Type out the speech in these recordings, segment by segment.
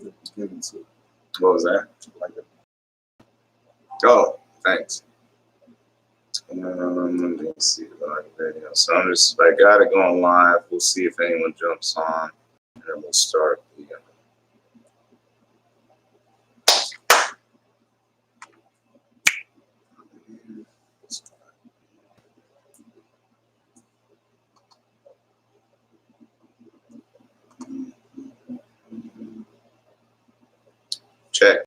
like the beginning too. What was that? Like it. Oh, thanks. Let me see the video. So I got it going live. We'll see if anyone jumps on, and then we'll start the. Check.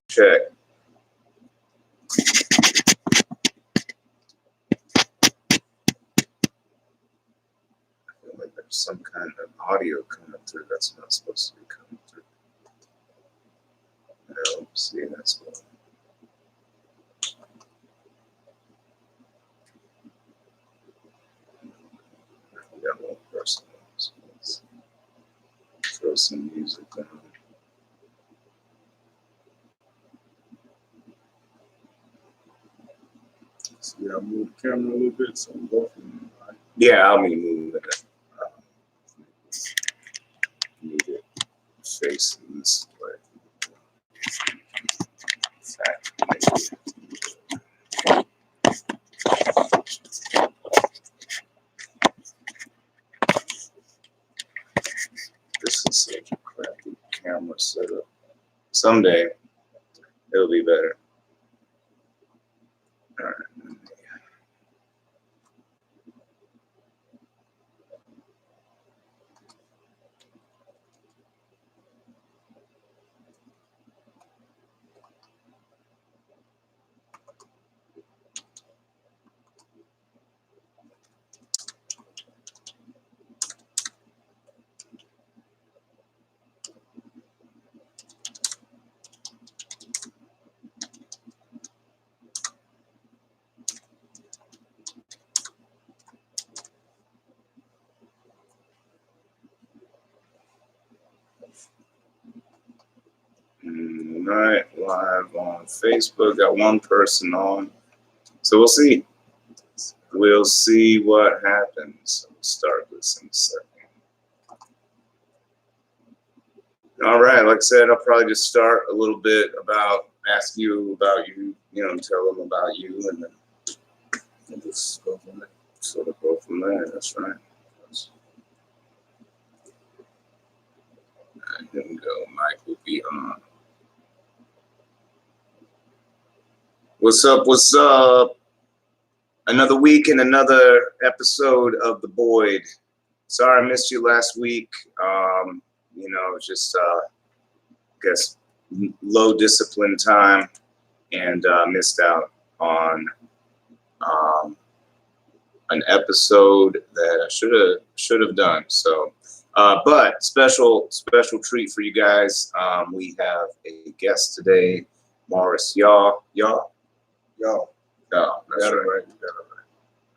Like there's some kind of audio coming through that's not supposed to be coming through. No, see, that's what. We got one person. So let's throw some music on. So yeah, I moved the camera a little bit, so I'm both of them. Right? Yeah, I'll be moving it. Need it facing this way. This is such a crappy camera setup. Someday it'll be better. All right. Right, live on Facebook. Got one person on, so we'll see. We'll see what happens. We'll start this in a second. All right, like I said, I'll probably just start a little bit about ask you about you, tell them about you, and then we'll just go from there. Sort of go from there. That's right. Here we go. Mike will be on. What's up? What's up? Another week and another episode of The Boyd. Sorry I missed you last week. Just I guess low discipline time, and missed out on an episode that I should have done. So, but special treat for you guys. We have a guest today, Maurus Yaw. Yo, That's right.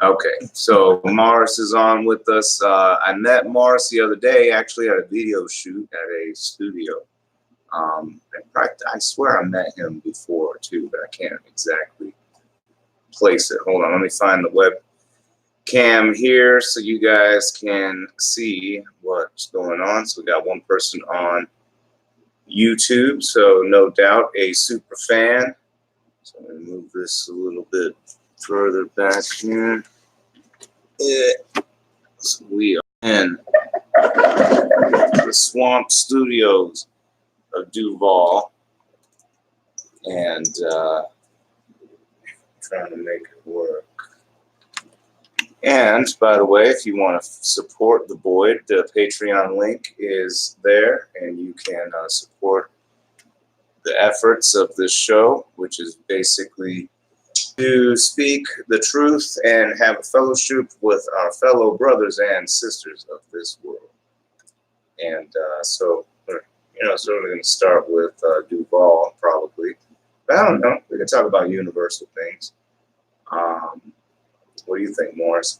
Okay, so Maurus is on with us. I met Maurus the other day, actually at a video shoot at a studio. I swear I met him before too, but I can't exactly place it. Hold on, let me find the webcam here so you guys can see what's going on. So we got one person on YouTube, so no doubt a super fan. So I'm going to move this a little bit further back here. So we are in the Swamp Studios of Duval, and trying to make it work. And by the way, if you want to support the Boyd, the Patreon link is there, and you can support the efforts of this show, which is basically to speak the truth and have a fellowship with our fellow brothers and sisters of this world. And so we're going to start with Duval, probably. But I don't know. We can talk about universal things. What do you think, Maurus?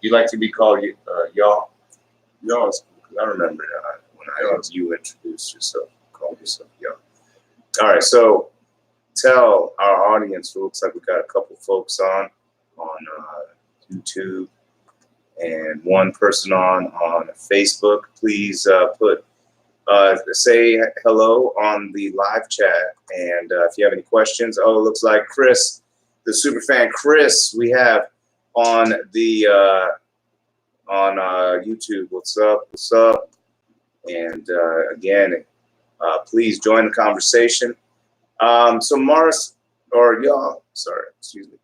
You like to be called Yaw? Yaw. I remember when you introduced yourself, called yourself Yaw. All right, so tell our audience. It looks like we got a couple folks on YouTube and one person on Facebook. Please put say hello on the live chat. And if you have any questions, oh, it looks like Chris, the super fan Chris, we have on the on YouTube. What's up? What's up? And again, please join the conversation. So Maurus, or y'all, sorry, excuse me.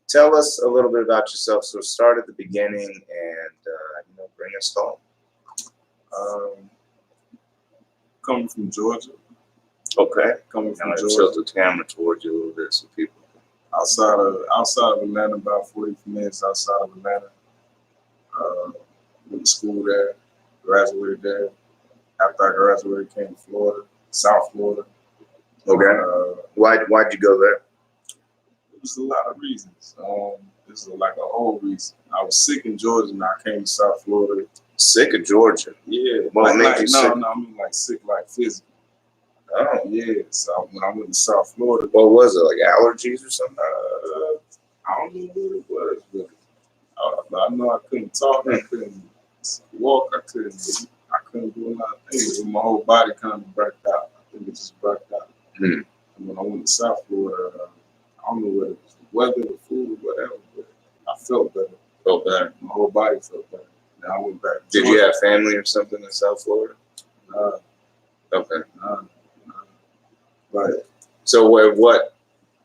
Tell us a little bit about yourself. So start at the beginning and bring us home. Coming from Georgia. Okay. Coming from Georgia. Georgia. Tilt the camera towards you a little bit so people. Outside of Atlanta, about 40 minutes outside of Atlanta. Went to school there, graduated there. After I graduated, came to Florida, South Florida. Okay. Why'd you go there? There's a lot of reasons. This is like a whole reason. I was sick in Georgia and I came to South Florida. Sick of Georgia? Yeah. What made you sick? No, I mean like sick, like physically. Oh. Yeah. So when I went to South Florida. What was it, like allergies or something? I don't know what it was, really. I know I couldn't talk, I couldn't walk, I couldn't do a lot of things. My whole body kind of burnt out. I think it just burnt out. And when I went to South Florida, I don't know whether it was the weather, the food, or whatever, but I felt better. Felt better. My whole body felt better. Now I went back. Did you have family or something in South Florida? Nah. Okay. Nah. But so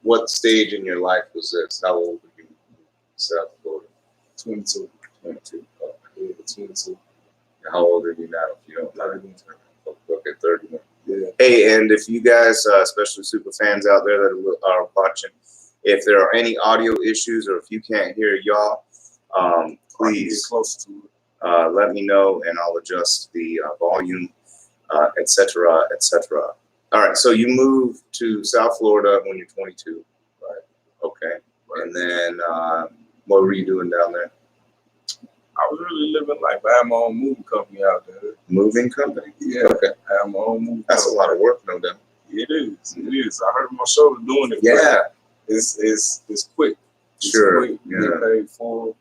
what stage in your life was this? How old were you in South Florida? 22. 22. Oh. Yeah, 22. How old are you now, if you don't mind? Okay, 31. Yeah. Hey, and if you guys, especially super fans out there that are watching, if there are any audio issues or if you can't hear y'all, please let me know and I'll adjust the volume, etc., etc. All right, so you moved to South Florida when you're 22, right? Okay, right. And then what were you doing down there? I was really living life. I had my own moving company out there. Moving company? Yeah. Okay. I have my own moving company. That's a lot of work, no doubt. It is. It is. I hurt my shoulder doing it. Yeah. It's quick. It's sure. Quick. Yeah. Get paid for.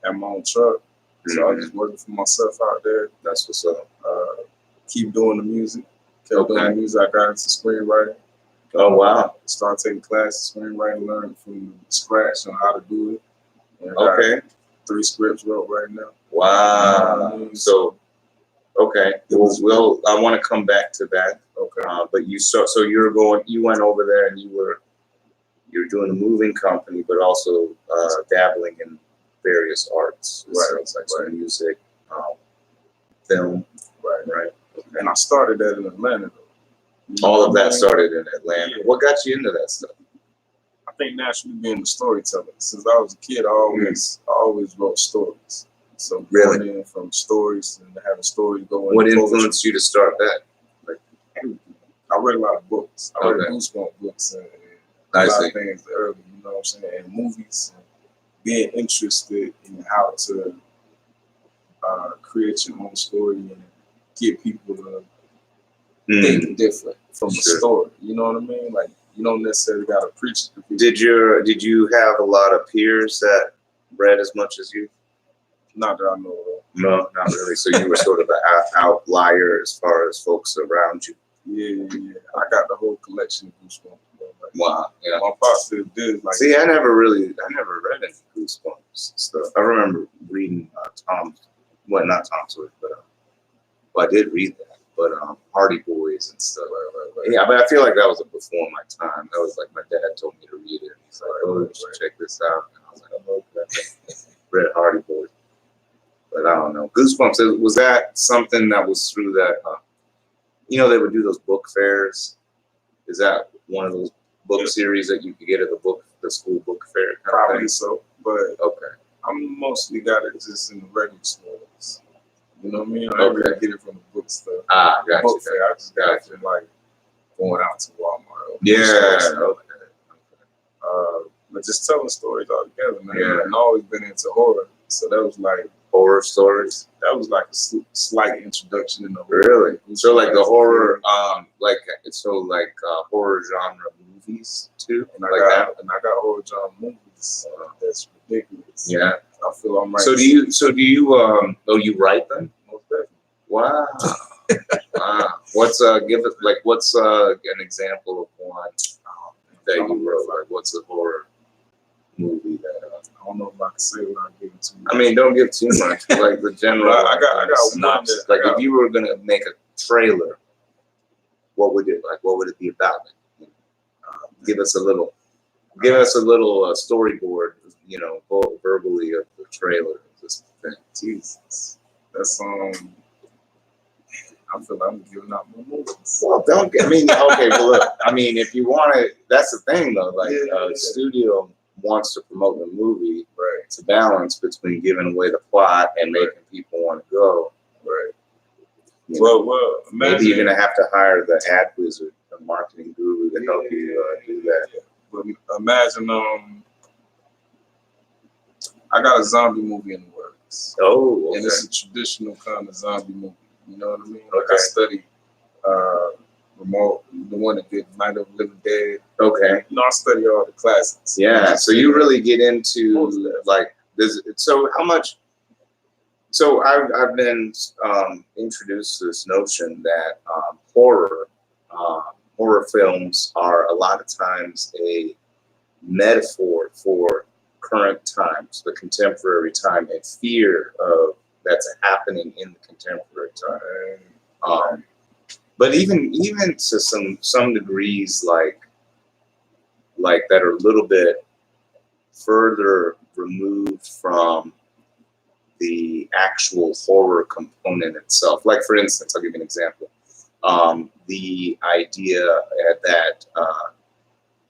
Have my own truck. So I'm just working for myself out there. That's what's up. Keep doing the music. Kept doing the music. I got into screenwriting. Oh, wow. Started taking classes, screenwriting, learning from scratch on how to do it. And okay. 3 scripts wrote right now. Wow. So, okay. Well, I want to come back to that. Okay. But you went over there and you were doing a moving company, but also dabbling in various arts. Right. So it's like some music, film. Right. Okay. And I started that in Atlanta. All of that started in Atlanta. Yeah. What got you into that stuff? I think naturally being a storyteller. Since I was a kid, I always wrote stories. So really, in from stories and having stories going. What influenced you to start that? Like everything. I read a lot of books. I read Goosebumps books and a lot of things early. You know what I'm saying? And movies. And being interested in how to create your own story and get people to think different from the story. You know what I mean? Like. You don't necessarily got to preach to people. Did you have a lot of peers that read as much as you? Not that I know of. No, not really. So you were sort of an outlier as far as folks around you. Yeah. I got the whole collection of Goosebumps. Like, wow. Yeah. My pops did. Like, see, I never read any Goosebumps stuff. I remember reading not Tom Sawyer, but I did read that. But Hardy Boys and stuff. Right. Yeah, but I feel like that was before my time. That was like my dad told me to read it. And he's like, you should check this out. And I was like, oh, okay. Read Hardy Boys. But I don't know. Goosebumps, was that something that was through that, they would do those book fairs? Is that one of those book series that you could get at the school book fair? Probably so. But okay. I'm mostly got it just in the regular stores. You know what I mean? I don't really get it from the book stuff. Gotcha. Book fair, I just got it from like going out to Walmart. Okay. But just telling stories all together, man. Yeah. I've always been into horror, so that was like horror stories. That was like a slight introduction in the horror. Really? So like the horror, horror genre movies too. And I got horror genre movies. That's ridiculous. Yeah. I feel I'm right. So do you you write them? Most definitely. Wow. What's give it like what's an example of one that you wrote? Like what's a horror movie that? I don't know if I can say without giving too much. I mean, don't give too much. Like the general. I got synopsis. Like if you were gonna make a trailer, what would it like? What would it be about? Give us a little storyboard. You know, verbally of the trailer of this thing. Jesus, that's I feel like I'm giving out more movies. Well, don't get. I mean, okay. Well, look. I mean, if you want to, that's the thing though. Like, studio wants to promote the movie, right? To balance between giving away the plot and making people want to go, right? Well, maybe you're gonna have to hire the ad wizard, the marketing guru, to help you do that. Yeah. But imagine, I got a zombie movie in the works. Oh, okay. And it's a traditional kind of zombie movie. You know what I mean? Okay. Like I studied Remote, the one that did Night of the Living Dead. Okay. You know, I study all the classics. Yeah. So you really get into like this. So how much? So I've been introduced to this notion that horror films are a lot of times a metaphor for current times, the contemporary time, and fear of that's happening in the contemporary time. But even to some degrees, like that are a little bit further removed from the actual horror component itself. Like, for instance, I'll give you an example. The idea that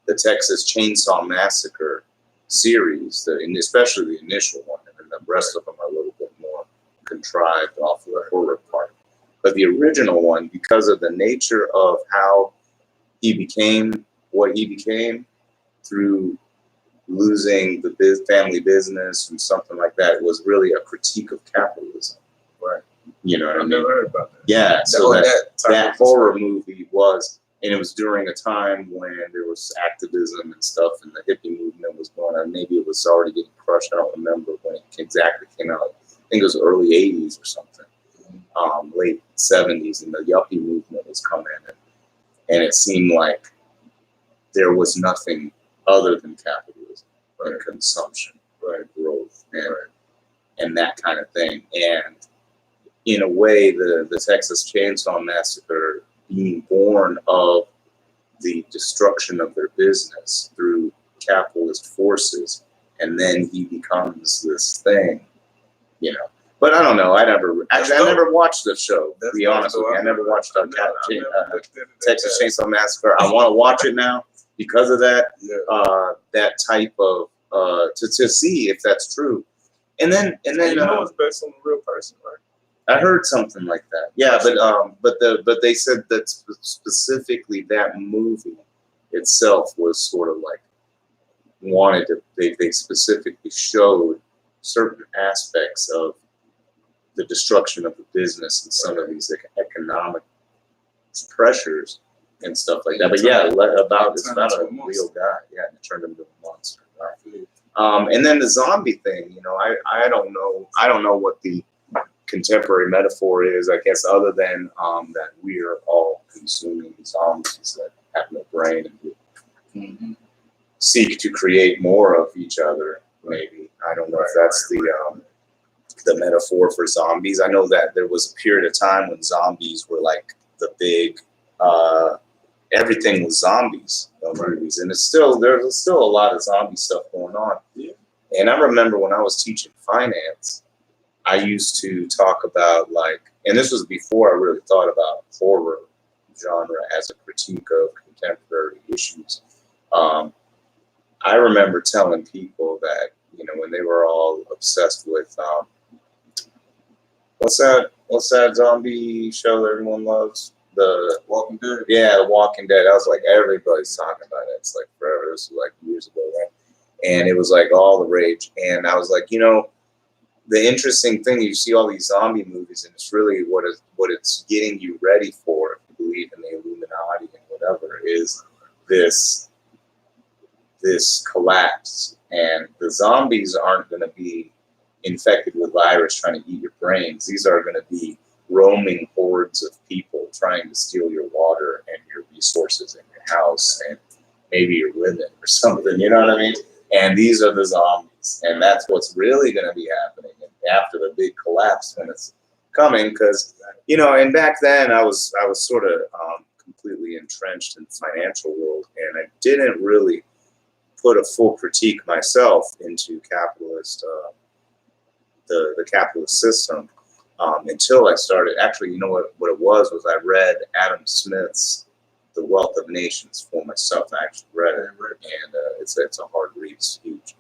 the Texas Chainsaw Massacre series, and especially the initial one, and then the rest of them are a little bit more contrived off of the horror part. But the original one, because of the nature of how he became what he became through losing the family business and something like that, was really a critique of capitalism. Right. You know what I mean? Never heard about that. Yeah. So that horror movie was, and it was during a time when there was activism and stuff, and the hippie movement was going on. Maybe it was already getting crushed. I don't remember when it exactly came out. I think it was early 80s or something, late 70s, and the yuppie movement was coming in. And it seemed like there was nothing other than capitalism and consumption, growth, and that kind of thing. And in a way, the Texas Chainsaw Massacre being born of the destruction of their business through capitalist forces, and then he becomes this thing, you know. But I don't know. I never watched the show, to be honest with you. I never watched Texas Chainsaw Massacre. I want to watch it now because of that. That type of to see if that's true, and then you know it's based on a real person, right? I heard something like that. Yeah, but they said that specifically that movie itself was sort of like wanted to. They specifically showed certain aspects of the destruction of the business and some of these economic pressures and stuff like that. But yeah, it's about a real guy. Yeah, and it turned him into a monster. And then the zombie thing, you know, I don't know what the contemporary metaphor is, I guess, other than that we are all consuming zombies that have no brain and seek to create more of each other. Maybe I don't know if that's the metaphor for zombies. I know that there was a period of time when zombies were like the big. Everything was zombies movies, and there's still a lot of zombie stuff going on. Yeah. And I remember when I was teaching finance, I used to talk about and this was before I really thought about horror genre as a critique of contemporary issues. I remember telling people that, you know, when they were all obsessed with what's that zombie show that everyone loves? The Walking Dead. Yeah, The Walking Dead. I was like, everybody's talking about it. It's like forever. This was like years ago, right? And it was like all the rage. And I was like, you know, the interesting thing, you see all these zombie movies, and it's really what it's getting you ready for, if you believe in the Illuminati and whatever, is this collapse. And the zombies aren't going to be infected with virus trying to eat your brains. These are going to be roaming hordes of people trying to steal your water and your resources in your house and maybe your women or something, you know what I mean? And these are the zombies, and that's what's really going to be happening after the big collapse when it's coming. Because and back then I was sort of completely entrenched in the financial world, and I didn't really put a full critique myself into capitalist, the capitalist system until I started. Actually, you know what it was I read Adam Smith's The Wealth of Nations for myself. I actually read it, and it's a hard read. It's huge.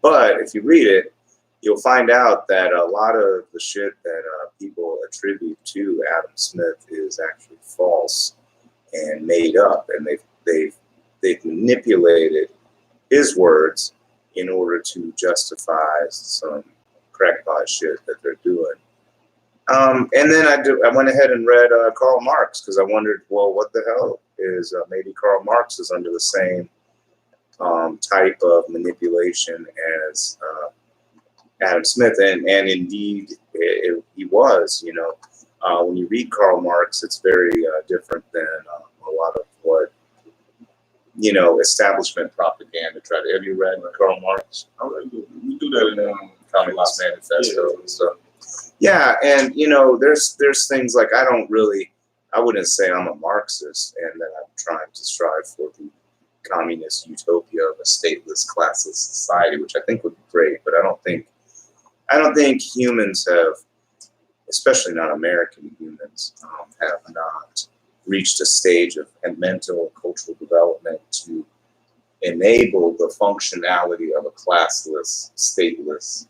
But if you read it, you'll find out that a lot of the shit that people attribute to Adam Smith is actually false and made up, and they've manipulated his words in order to justify some crackpot shit that they're doing. And then I went ahead and read Karl Marx, because I wondered, well, what the hell is maybe Karl Marx is under the same type of manipulation as Adam Smith, and indeed he was. When you read Karl Marx, it's very different than a lot of what establishment propaganda tried to. Have you read Karl Marx? We do that in Communist Manifesto and stuff. Yeah, and there's things like I wouldn't say I'm a Marxist and that I'm trying to strive for the communist utopia of a stateless, classless society, which I think would be great, but I don't think humans have, especially not American humans, have not reached a stage of mental and cultural development to enable the functionality of a classless, stateless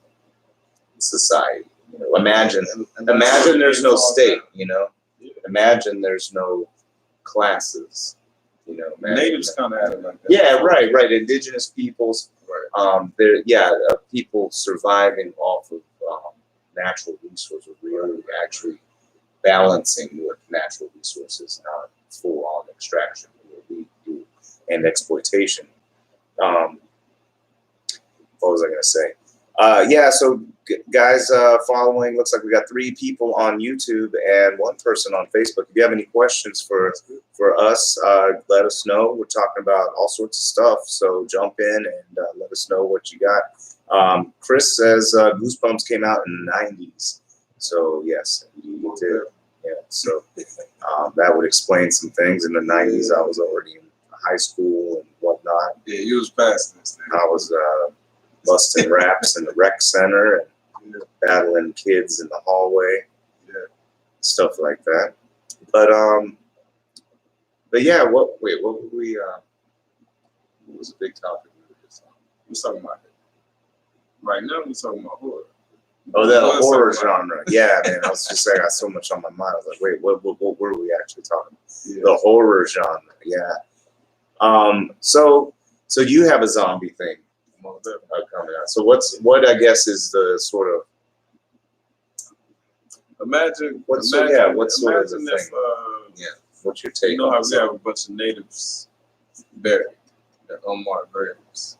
society. Imagine there's no state. Imagine there's no classes. Natives kind of had it like that. Yeah, right. Indigenous peoples. People surviving off of natural resources, really actually balancing with natural resources, not full-on extraction and exploitation. What was I going to say? So guys following, looks like we got 3 people on YouTube and 1 person on Facebook. If you have any questions for us, let us know. We're talking about all sorts of stuff, so jump in and let us know what you got. Chris says Goosebumps came out in the 90s. So yes, you did. Yeah, so that would explain some things. In the 90s, I was already in high school and whatnot. Yeah, you was past this thing. I was busting raps in the rec center and battling kids in the hallway, stuff like that. But yeah, what were we? What was a big topic we were just on? We're talking about it. Right now, we're talking about horror. Oh, that horror genre. Yeah, man. I was just saying, I got so much on my mind. I was like, wait, what were we actually talking about? Yeah. The horror genre. Yeah. So you have a zombie thing coming out. So what I guess is the sort of imagine what's sort of the thing? What's your take? You know how we have a bunch of natives buried, they're unmarked graves.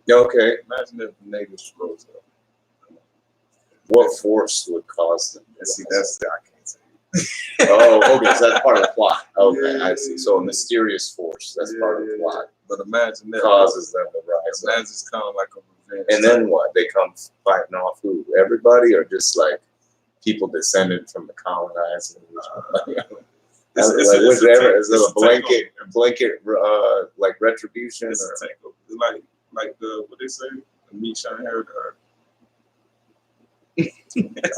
Okay. Imagine if the natives rose up. What force would cause them? See, that's I can't say. Oh, okay. So that's part of the plot. Okay, Yeah, I see. So a mysterious force. That's part of the plot. But imagine that Causes them to rise imagine up. it's kind of like a revenge. And then what? They come fighting off who? Everybody, or just like people descended from the colonizers? Is there a blanket like retribution? It's a takeover. Like the what they say, the meat shine hair to her.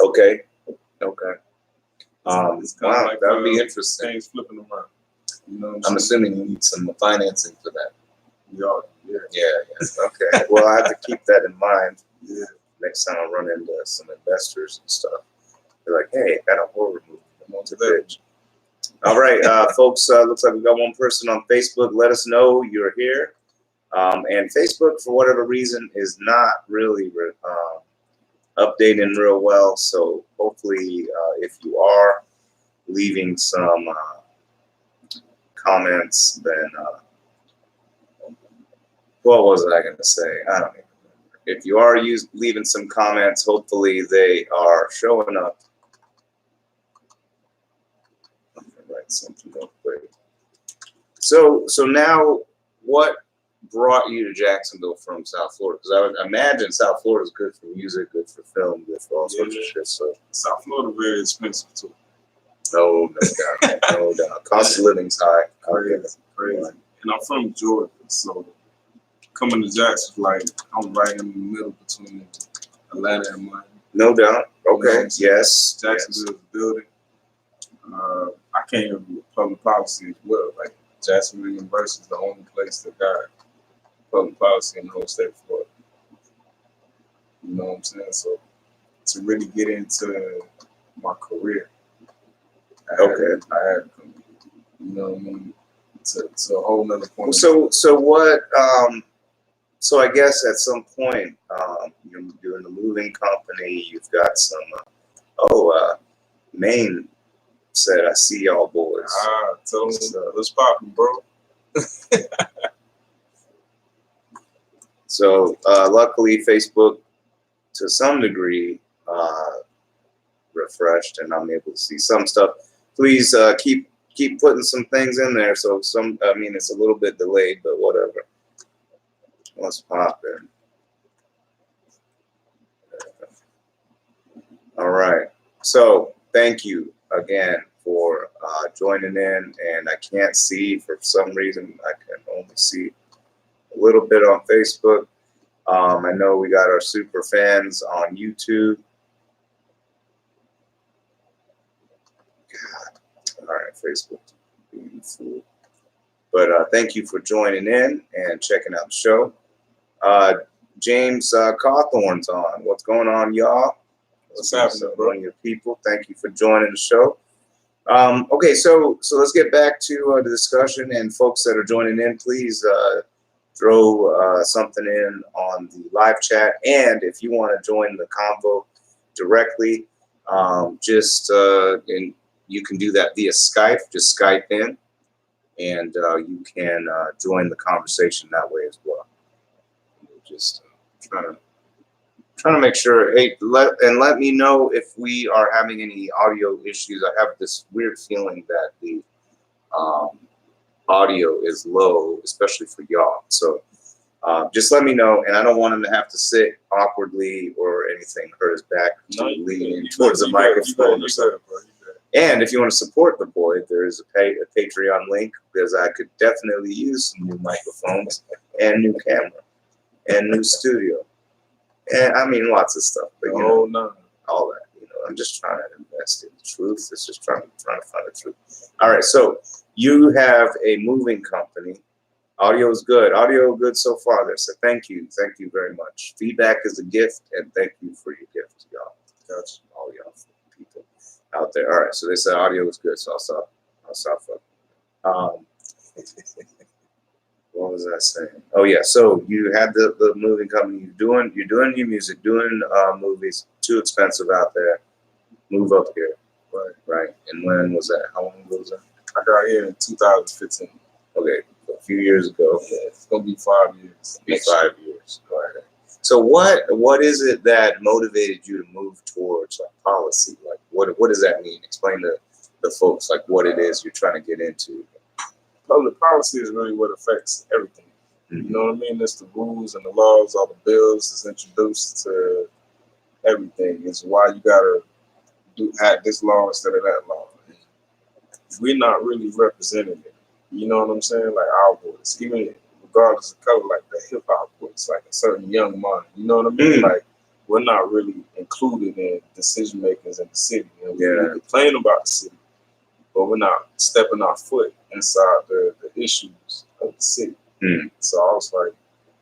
Okay. It's kind of like that would be interesting. Things flipping around. You know I'm assuming you need some financing for that. Yeah. Okay. Well, I have to keep that in mind. Yeah. Next time I run into some investors and stuff, they're like, "Hey, got a horror movie. I'm on to pitch." All right, folks. Looks like we got 1 person on Facebook. Let us know you're here. And Facebook, for whatever reason, is not really updating real well. So hopefully, if you are leaving some comments, then what was I going to say? I don't even remember. If you are leaving some comments, hopefully they are showing up something real quick. So now, what brought you to Jacksonville from South Florida? Because I would imagine South Florida is good for music, good for film, good for all sorts of shit. So South Florida very expensive too. No doubt, no doubt. Cost of living's high. Crazy. And I'm from Georgia, so coming to Jackson, like I'm right in the middle between Atlanta and Miami. No doubt. Okay. You know, Yes. Jacksonville's building. I came here with public policy as well. Like Jacksonville University is the only place that got public policy in the whole state of Florida. You know what I'm saying? So to really get into my career, I had to come, you know what I mean, to a whole nother point. So what? So I guess at some point, you're in a moving company. You've got some. Maine said, "I see y'all boys." Tell them let's pop them, bro. So luckily, Facebook, to some degree, refreshed, and I'm able to see some stuff. Please keep putting some things in there. So it's a little bit delayed, but whatever. Let's pop in. All right. So thank you again for joining in. And I can't see, for some reason, I can only see a little bit on Facebook. I know we got our super fans on YouTube. God. All right, Facebook being a fool. But thank you for joining in and checking out the show. James Cawthorn's on. What's going on, y'all? What's happening, bro? One of your people. Thank you for joining the show. Okay, so let's get back to the discussion. And folks that are joining in, please throw something in on the live chat. And if you want to join the convo directly, you can do that via Skype. Just Skype in, and you can join the conversation that way as well. Just trying to make sure. Hey, let me know if we are having any audio issues. I have this weird feeling that the audio is low, especially for y'all. So just let me know. And I don't want him to have to sit awkwardly or anything, hurt his back, leaning towards the microphone or something. And if you want to support the boy, there is a Patreon link, because I could definitely use some new microphones and new camera and new studio. And I mean, lots of stuff. But, all that. I'm just trying to invest in the truth. It's just trying to find the truth. All right. So you have a moving company. Audio is good. Audio good so far there. So thank you. Thank you very much. Feedback is a gift, and thank you for your gift, y'all. That's all y'all people out there. All right. So they said audio is good. So I'll stop. What was I saying? Oh yeah. So you had the moving company. You're doing your music, doing movies. Too expensive out there. Move up here. Right. And when was that? How long ago was that? I got here in 2015. Okay, a few years ago. Yeah, it's gonna be 5 years. Be 5 years. All right. So what is it that motivated you to move towards policy? Like what does that mean? Explain to the folks what it is you're trying to get into. Public policy is really what affects everything. Mm-hmm. You know what I mean? It's the rules and the laws, all the bills that's introduced to everything. It's why you gotta have this law instead of that law. And we're not really representing it. You know what I'm saying? Like our voice, even regardless of color, like the hip hop voice, like a certain young mind. You know what I mean? Mm-hmm. Like we're not really included in decision makers in the city. We complain about the city, but we're not stepping our foot inside the issues of the city. Mm. So I was like,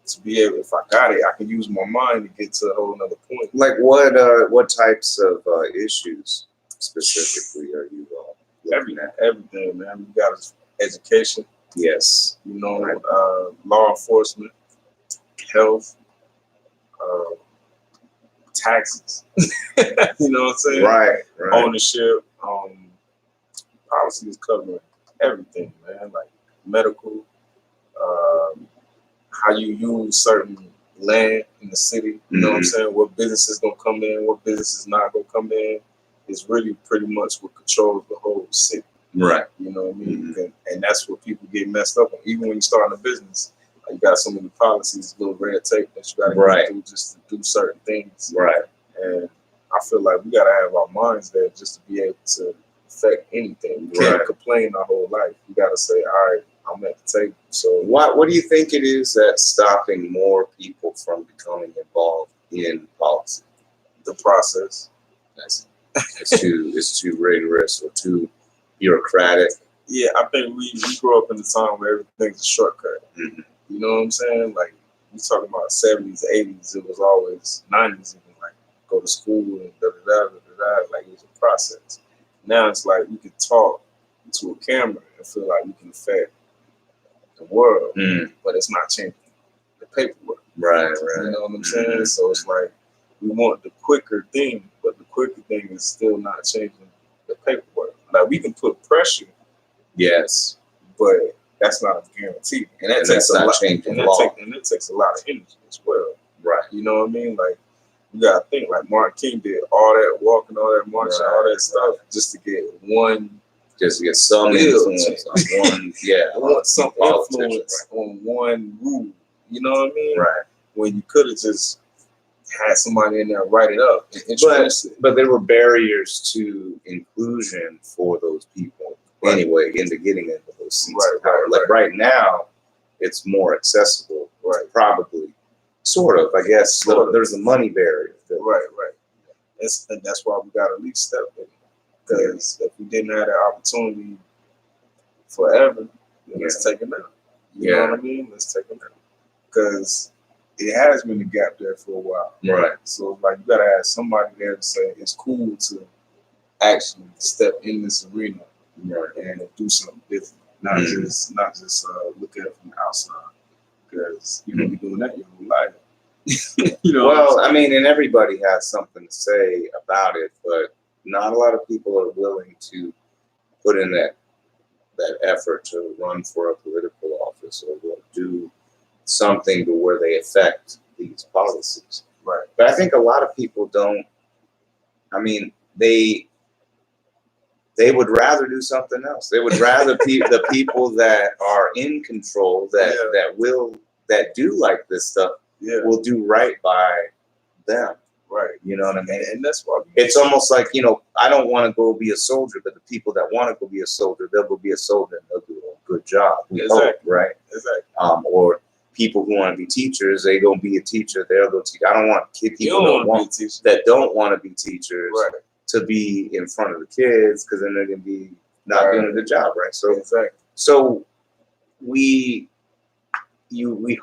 to be able, if I got it, I can use my mind to get to a whole nother point. Like what types of issues specifically are you looking at? Everything, man. We got education. Yes. Law enforcement, health, taxes. You know what I'm saying? Right. Ownership. Policy is covering everything, man. Like medical, how you use certain land in the city. You know what I'm saying? What business is gonna come in, what business is not gonna come in. Is really pretty much what controls the whole city. Right. You know what I mean? And that's what people get messed up on. Even when you start a business, you got so many policies, little red tape that you got to go through just to do certain things. Right. And I feel like we got to have our minds there just to be able to affect anything. You can't complain our whole life. You got to say, all right, I'm at the table. So what do you think it is that's stopping more people from becoming involved in policy? The process. It's too rigorous or too bureaucratic. Yeah, I think we grew up in a time where everything's a shortcut. Mm-hmm. You know what I'm saying? Like, we talking about 70s, 80s, it was always 90s, even like go to school and like it was a process. Now it's like we can talk to a camera and feel like we can affect the world, but it's not changing the paperwork. Right. You know what I'm saying? So it's like we want the quicker thing, but the quicker thing is still not changing the paperwork. Like, we can put pressure. Yes. But that's not a guarantee. And that takes a lot. And it takes a lot of energy as well. Right. You know what I mean? Like, you gotta think, like Martin King did all that walking, all that marching, all that stuff just to get some influence on some influence on one rule. You know what I mean? Right. When you could have just had somebody in there write it up and introduce it. But there were barriers to inclusion for those people anyway into getting into those seats of power. Right now, it's more accessible. Right. Probably. Sort of, I guess. There's a money barrier. Right. That's why we got to at least step in. Because if we didn't have that opportunity forever, then let's take it now. You know what I mean? Let's take it now. Because it has been a gap there for a while. Right. So, like, you got to have somebody there to say it's cool to actually step in this arena and do something different. Not just look at it from the outside. Because you're going to be doing that your whole life. You know. Well, I mean, and everybody has something to say about it, but not a lot of people are willing to put in that effort to run for a political office or do something to where they affect these policies. Right. But I think a lot of people don't. I mean, they would rather do something else. They would rather the people that are in control that do like this stuff will do right by them. Right. You know what I mean? And that's why it's almost like, I don't want to go be a soldier, but the people that want to go be a soldier, they'll go be a soldier and they'll do a good job. Hope, right? Exactly. Or people who want to be teachers, they go be a teacher, they'll go teach. I don't want people that don't want to be teachers to be in front of the kids, because then they're going to be not doing a good job, right? So we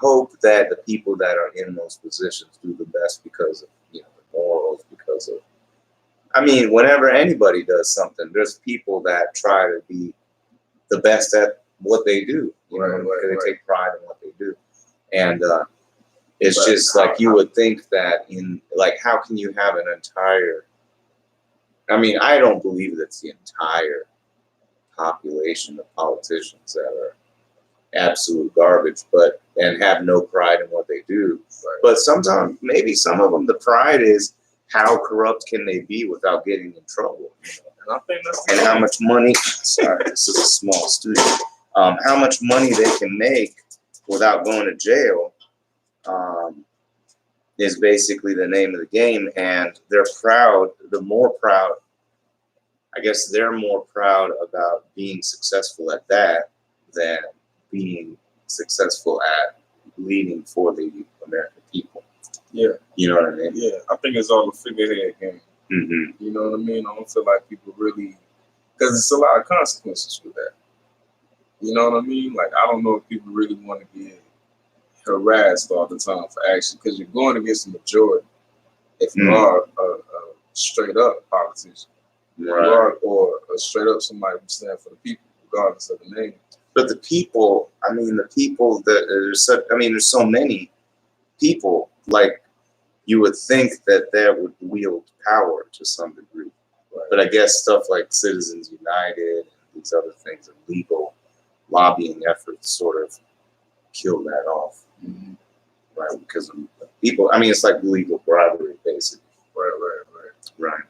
hope that the people that are in those positions do the best because of the morals, because of, I mean, whenever anybody does something, there's people that try to be the best at what they do. They take pride in what they do. And it's just like you would think that how can you have an entire, I mean, I don't believe that's the entire population of politicians that are absolute garbage, and have no pride in what they do. Right. But sometimes, maybe some of them, the pride is how corrupt can they be without getting in trouble. And I think that's how much money. Sorry, this is a small studio. How much money they can make without going to jail is basically the name of the game, and they're proud. The more proud, I guess, they're more proud about being successful at that than being successful at leading for the American people. Yeah. You know what I mean? Yeah. I think it's all a figurehead game. Mm-hmm. You know what I mean? I don't feel like people really, because it's a lot of consequences with that. You know what I mean? Like, I don't know if people really want to get harassed all the time for action, because you're going against the majority. If you are a straight up politician, or a straight up somebody who stands for the people, regardless of the name. But the people, I mean, there's so many people, like, you would think that would wield power to some degree. Right. But I guess stuff like Citizens United and these other things and legal lobbying efforts sort of kill that off. Mm-hmm. Right? Because of people, I mean, it's like legal bribery, basically. Right.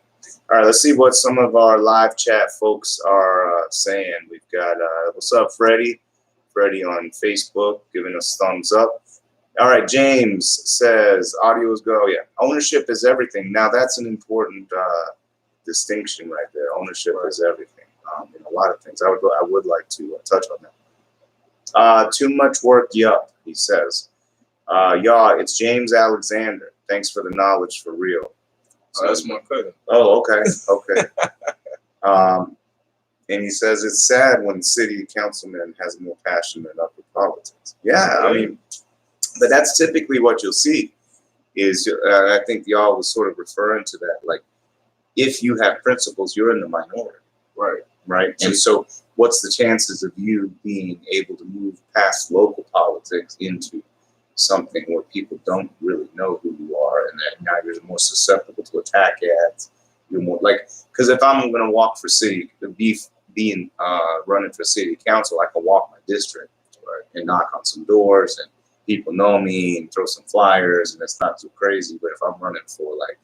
All right, let's see what some of our live chat folks are saying. We've got, what's up, Freddie? Freddie on Facebook giving us thumbs up. All right, James says, audio is go. Yeah, ownership is everything. Now, that's an important distinction right there. Ownership is everything in a lot of things. I would like to touch on that. Too much work, yup, he says. Yaw, it's James Alexander. Thanks for the knowledge for real. So that's my cousin. Oh, okay, okay. And he says it's sad when city councilman has more passion than upper politics. Yeah, I mean, but that's typically what you'll see. Is I think y'all was sort of referring to that. Like, if you have principles, you're in the minority, Right. right? And so, what's the chances of you being able to move past local politics into something where people don't really know who you are, and that now you're more susceptible to attack ads? You're more like, because if I'm going to walk for city, being running for city council, I can walk my district, right, and knock on some doors, and people know me, and throw some flyers, and it's not too crazy. But if I'm running for like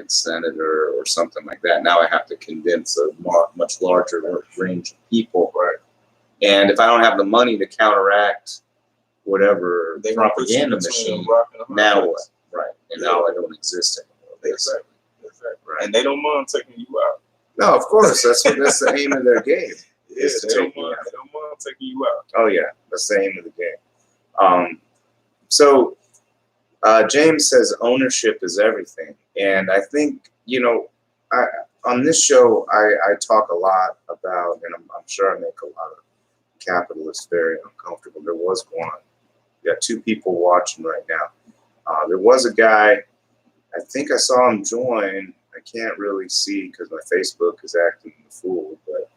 senator or something like that, now I have to convince a much larger range of people, right? And if I don't have the money to counteract whatever They propaganda machine, now what? Right. And now I don't exist anymore. Exactly. Right. And they don't mind taking you out. No, of course. That's the aim of their game. Yeah, they don't mind taking you out. Oh yeah, that's the aim of the game. So James says ownership is everything. And I think, on this show, I talk a lot about, and I'm sure I make a lot of capitalists very uncomfortable. There was one. We got two people watching right now. There was a guy, I think I saw him join. I can't really see because my Facebook is acting the fool, but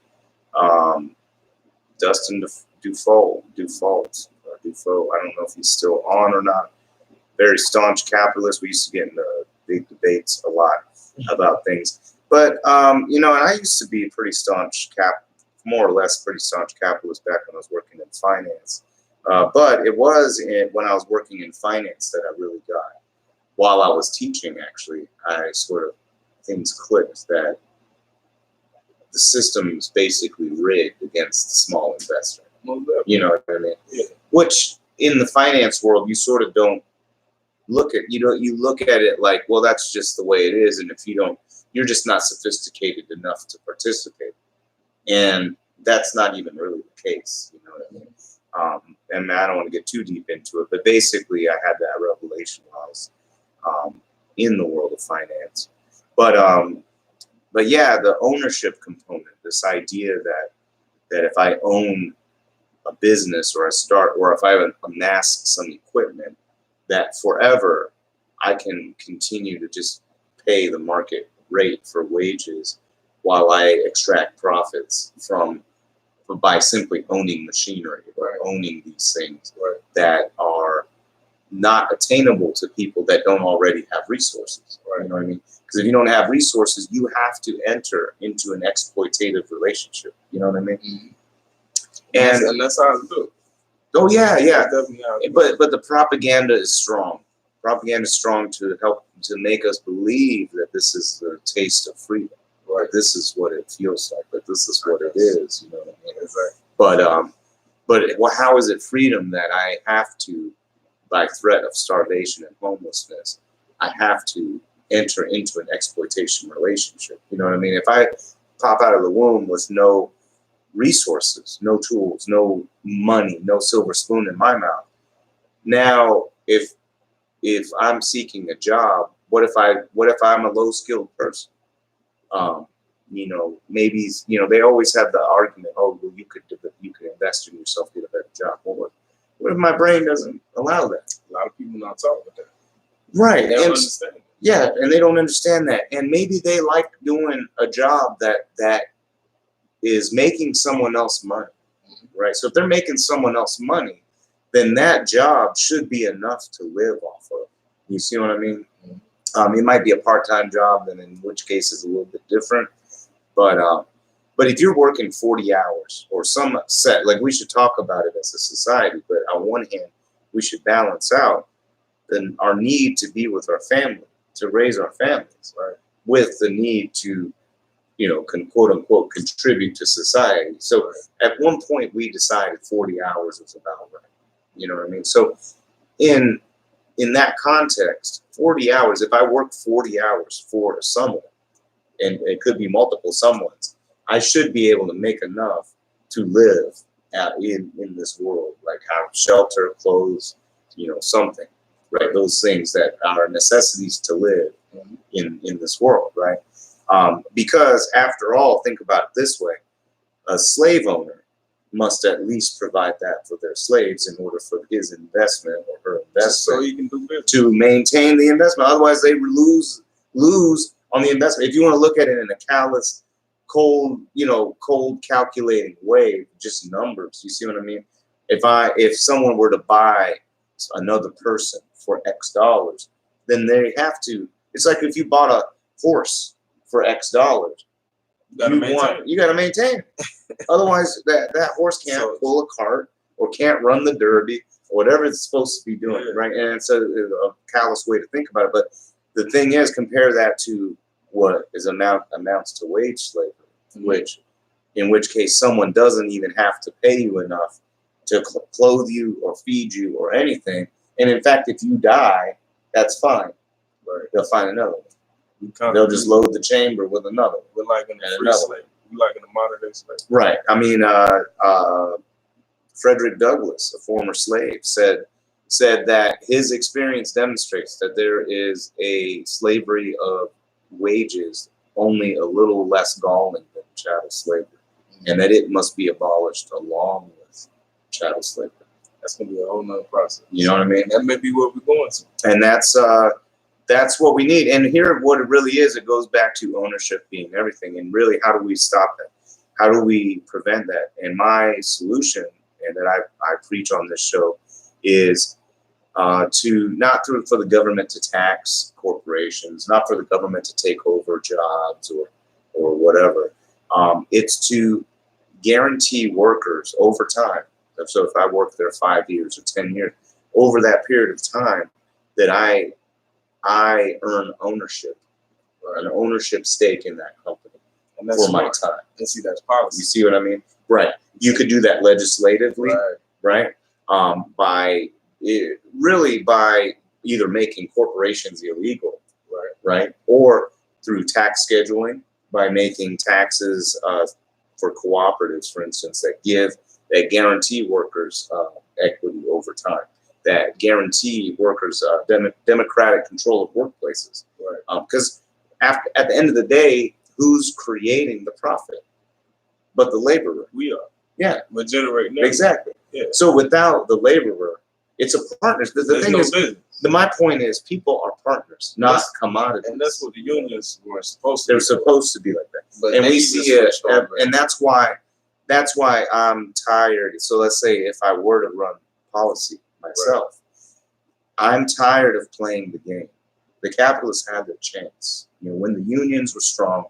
Dustin Dufault, I don't know if he's still on or not. Very staunch capitalist. We used to get into big debates a lot about things. But, and I used to be a pretty staunch more or less pretty staunch capitalist back when I was working in finance. But it was when I was working in finance that I really got. While I was teaching, actually, things clicked that the system is basically rigged against the small investor. You know what I mean? Yeah. Which in the finance world, you sort of don't look at, you look at it like, well, that's just the way it is. And if you don't, you're just not sophisticated enough to participate. And that's not even really the case. You know what I mean? And I don't want to get too deep into it, but basically I had that revelation while I was in the world of finance. But yeah, the ownership component, this idea that if I own a business or if I amass some equipment, that forever I can continue to just pay the market rate for wages while I extract profits by simply owning machinery or owning these things that are not attainable to people that don't already have resources. You know what I mean? Because if you don't have resources, you have to enter into an exploitative relationship. You know what I mean? Mm-hmm. And that's how it's built. Oh yeah, yeah. That's definitely how it's built. But the propaganda is strong. Propaganda is strong to help to make us believe that this is the taste of freedom. Right. This is what it feels like. But this is what it is. You know what I mean? Exactly. But how is it freedom that I have to, by threat of starvation and homelessness, I have to enter into an exploitation relationship? You know what I mean? If I pop out of the womb with no resources, no tools, no money, no silver spoon in my mouth, now if I'm seeking a job, what if I'm a low skilled person? Maybe they always have the argument, oh, well, you could invest in yourself, get a better job. Well, what if my brain doesn't allow that? A lot of people not talking about that. Right. They don't understand. Yeah, and they don't understand that. And maybe they like doing a job that is making someone else money. Right. So if they're making someone else money, then that job should be enough to live off of. You see what I mean? It might be a part-time job, and in which case it's a little bit different. But if you're working 40 hours or some set, like we should talk about it as a society, but on one hand, we should balance out then our need to be with our family, to raise our families, right? with the need to, quote unquote, contribute to society. So at one point we decided 40 hours was about right. You know what I mean? So in that context, 40 hours, if I work 40 hours for someone, and it could be multiple someones, I should be able to make enough to live in this world, like have shelter, clothes, something, right? Those things that are necessities to live in this world, right? Because after all, think about it this way: a slave owner must at least provide that for their slaves in order for his investment or her investment, so he can do business, to maintain the investment. Otherwise, they lose on the investment. If you want to look at it in a callous, cold calculating way, just numbers. You see what I mean? If someone were to buy another person for X dollars, then they have to. It's like if you bought a horse for X dollars, you got to maintain it. Otherwise, that horse can't pull a cart or can't run the derby or whatever it's supposed to be doing, right? And it's a callous way to think about it. But the thing is, compare that to what amounts to wage slavery, in which case someone doesn't even have to pay you enough to clothe you or feed you or anything. And in fact, if you die, that's fine. Right. They'll find another one. They'll just load the chamber with another one. We're like in the free slave. We're like in the modern day slave. Right. I mean, Frederick Douglass, a former slave, said that his experience demonstrates that there is a slavery of wages only a little less galling than chattel slavery, and that it must be abolished along with chattel slavery. That's going to be a whole nother process. You know what I mean? That may be what we're going to. And that's what we need. And here, what it really is, it goes back to ownership being everything. And really, how do we stop that? How do we prevent that? And my solution, and that I preach on this show, is to not for the government to tax corporations, not for the government to take over jobs or whatever. It's to guarantee workers over time. So if I work there 5 years or 10 years, over that period of time, that I earn ownership, or an ownership stake in that company for my time. And see, that's policy. You see what I mean? Right. You could do that legislatively, right? By either making corporations illegal, right? Or through tax scheduling, by making taxes for cooperatives, for instance, that guarantee workers equity over time, that guarantee workers democratic control of workplaces. Because at the end of the day, who's creating the profit but the laborer? We are. Yeah. We're generating. Exactly. Yeah. So without the laborer, it's a partner. The thing is, my point is, people are partners, not commodities. And that's what the unions were supposed to. They're supposed to be like that. But and we see it, and that's why I'm tired. So let's say if I were to run policy myself, I'm tired of playing the game. The capitalists had their chance. When the unions were strong,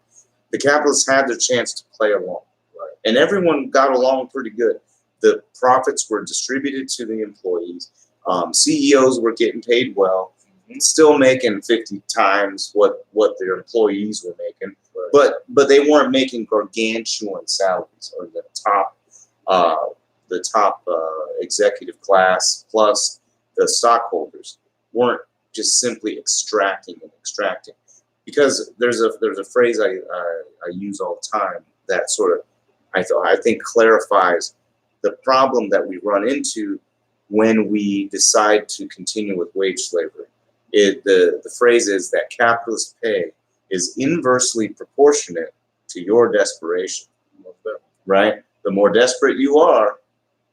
the capitalists had their chance to play along. And everyone got along pretty good. The profits were distributed to the employees. CEOs were getting paid well, still making 50 times what their employees were making. But they weren't making gargantuan salaries, or the top executive class plus the stockholders weren't just simply extracting. Because there's a phrase I use all the time that sort of I think clarifies the problem that we run into when we decide to continue with wage slavery. The phrase is that capitalist pay is inversely proportionate to your desperation, right? The more desperate you are,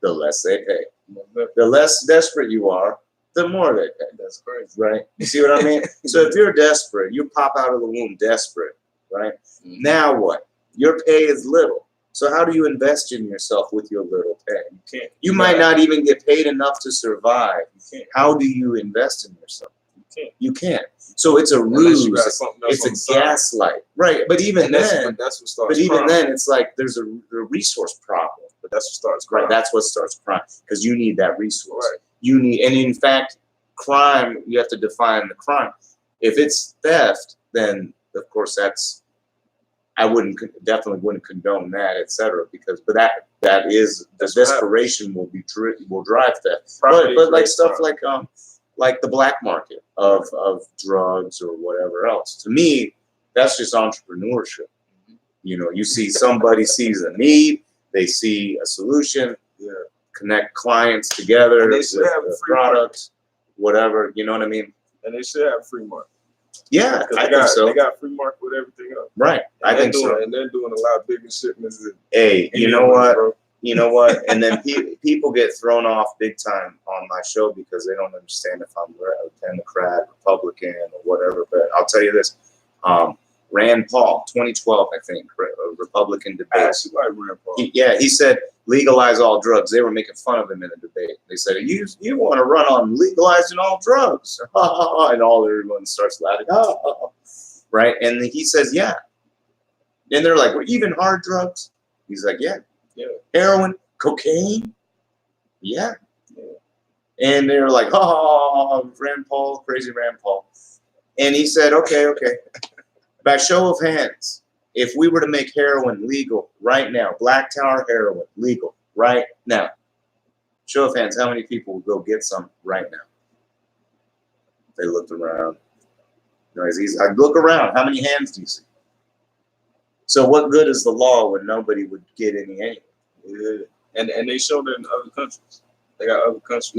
the less they pay. The less desperate you are, the more they pay. That's crazy. Right? You see what I mean? So if you're desperate, you pop out of the womb desperate, right? Now what? Your pay is little. So how do you invest in yourself with your little pay? You can't. You might not even get paid enough to survive. You can't. How do you invest in yourself? You can't. You can't. So it's a ruse. It's a gaslight, right? But even then, that's what starts. But even then, it's like there's a resource problem. But that's what starts crime. Right. That's what starts crime, because you need that resource. Right. You need, and in fact, crime. You have to define the crime. If it's theft, then of course, I definitely wouldn't condone that, etc. But that is the desperation will drive that. But like stuff like the black market of drugs or whatever else. To me, that's just entrepreneurship. You know, you see somebody sees a need, they see a solution, connect clients together, they should have a product, whatever. You know what I mean? And they should have free market. Yeah, I think so. They got free market with everything else. Right, I think so. And they're doing a lot bigger shipments. Hey, you know what? Bro. You know what? And then people get thrown off big time on my show because they don't understand if I'm a Democrat, Republican, or whatever. But I'll tell you this. Rand Paul, 2012, I think, a Republican debate. I actually like Rand Paul. He said legalize all drugs. They were making fun of him in a debate. They said, you want to run on legalizing all drugs. And everyone starts laughing. Right? And he says, yeah. And they're like, well, even hard drugs? He's like, yeah. Heroin, cocaine? Yeah. And they're like, Rand Paul, crazy Rand Paul. And he said, okay. By show of hands, if we were to make heroin legal right now, Black Tower heroin legal right now, show of hands, how many people would go get some right now? They looked around. I look around. How many hands do you see? So what good is the law when nobody would get any anyway? And they showed it in other countries. They got other countries.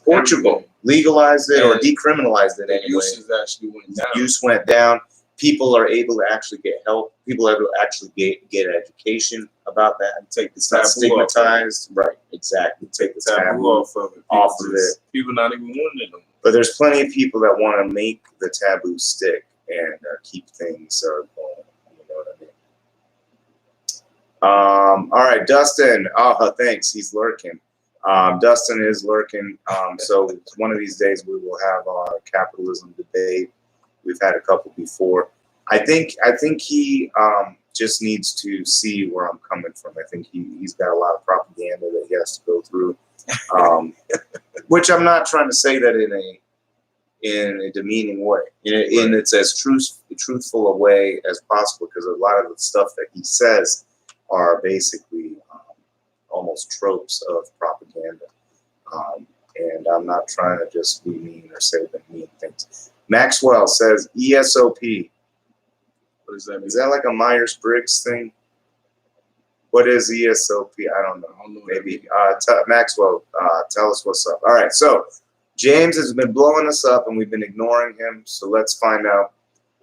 Portugal legalized it or decriminalized it anyway. Use actually went down. Use went down. People are able to actually get help. People are able to actually get education about that and take the taboo stigmatized. Right, exactly. Take the taboo off of it. People not even wanting it. But there's plenty of people that want to make the taboo stick and keep things going. You know what I mean? All right, Dustin. Thanks. He's lurking. Dustin is lurking. So one of these days we will have our capitalism debate. We've had a couple before. I think he just needs to see where I'm coming from. I think he's got a lot of propaganda that he has to go through, which I'm not trying to say that in a demeaning way. In it's as truthful a way as possible, because a lot of the stuff that he says are basically almost tropes of propaganda. And I'm not trying to just be mean or say the mean things. Maxwell says ESOP. What does that mean? Is that like a Myers-Briggs thing? What is ESOP? I don't know. Maybe. Maxwell, tell us what's up. All right. So James has been blowing us up and we've been ignoring him. So let's find out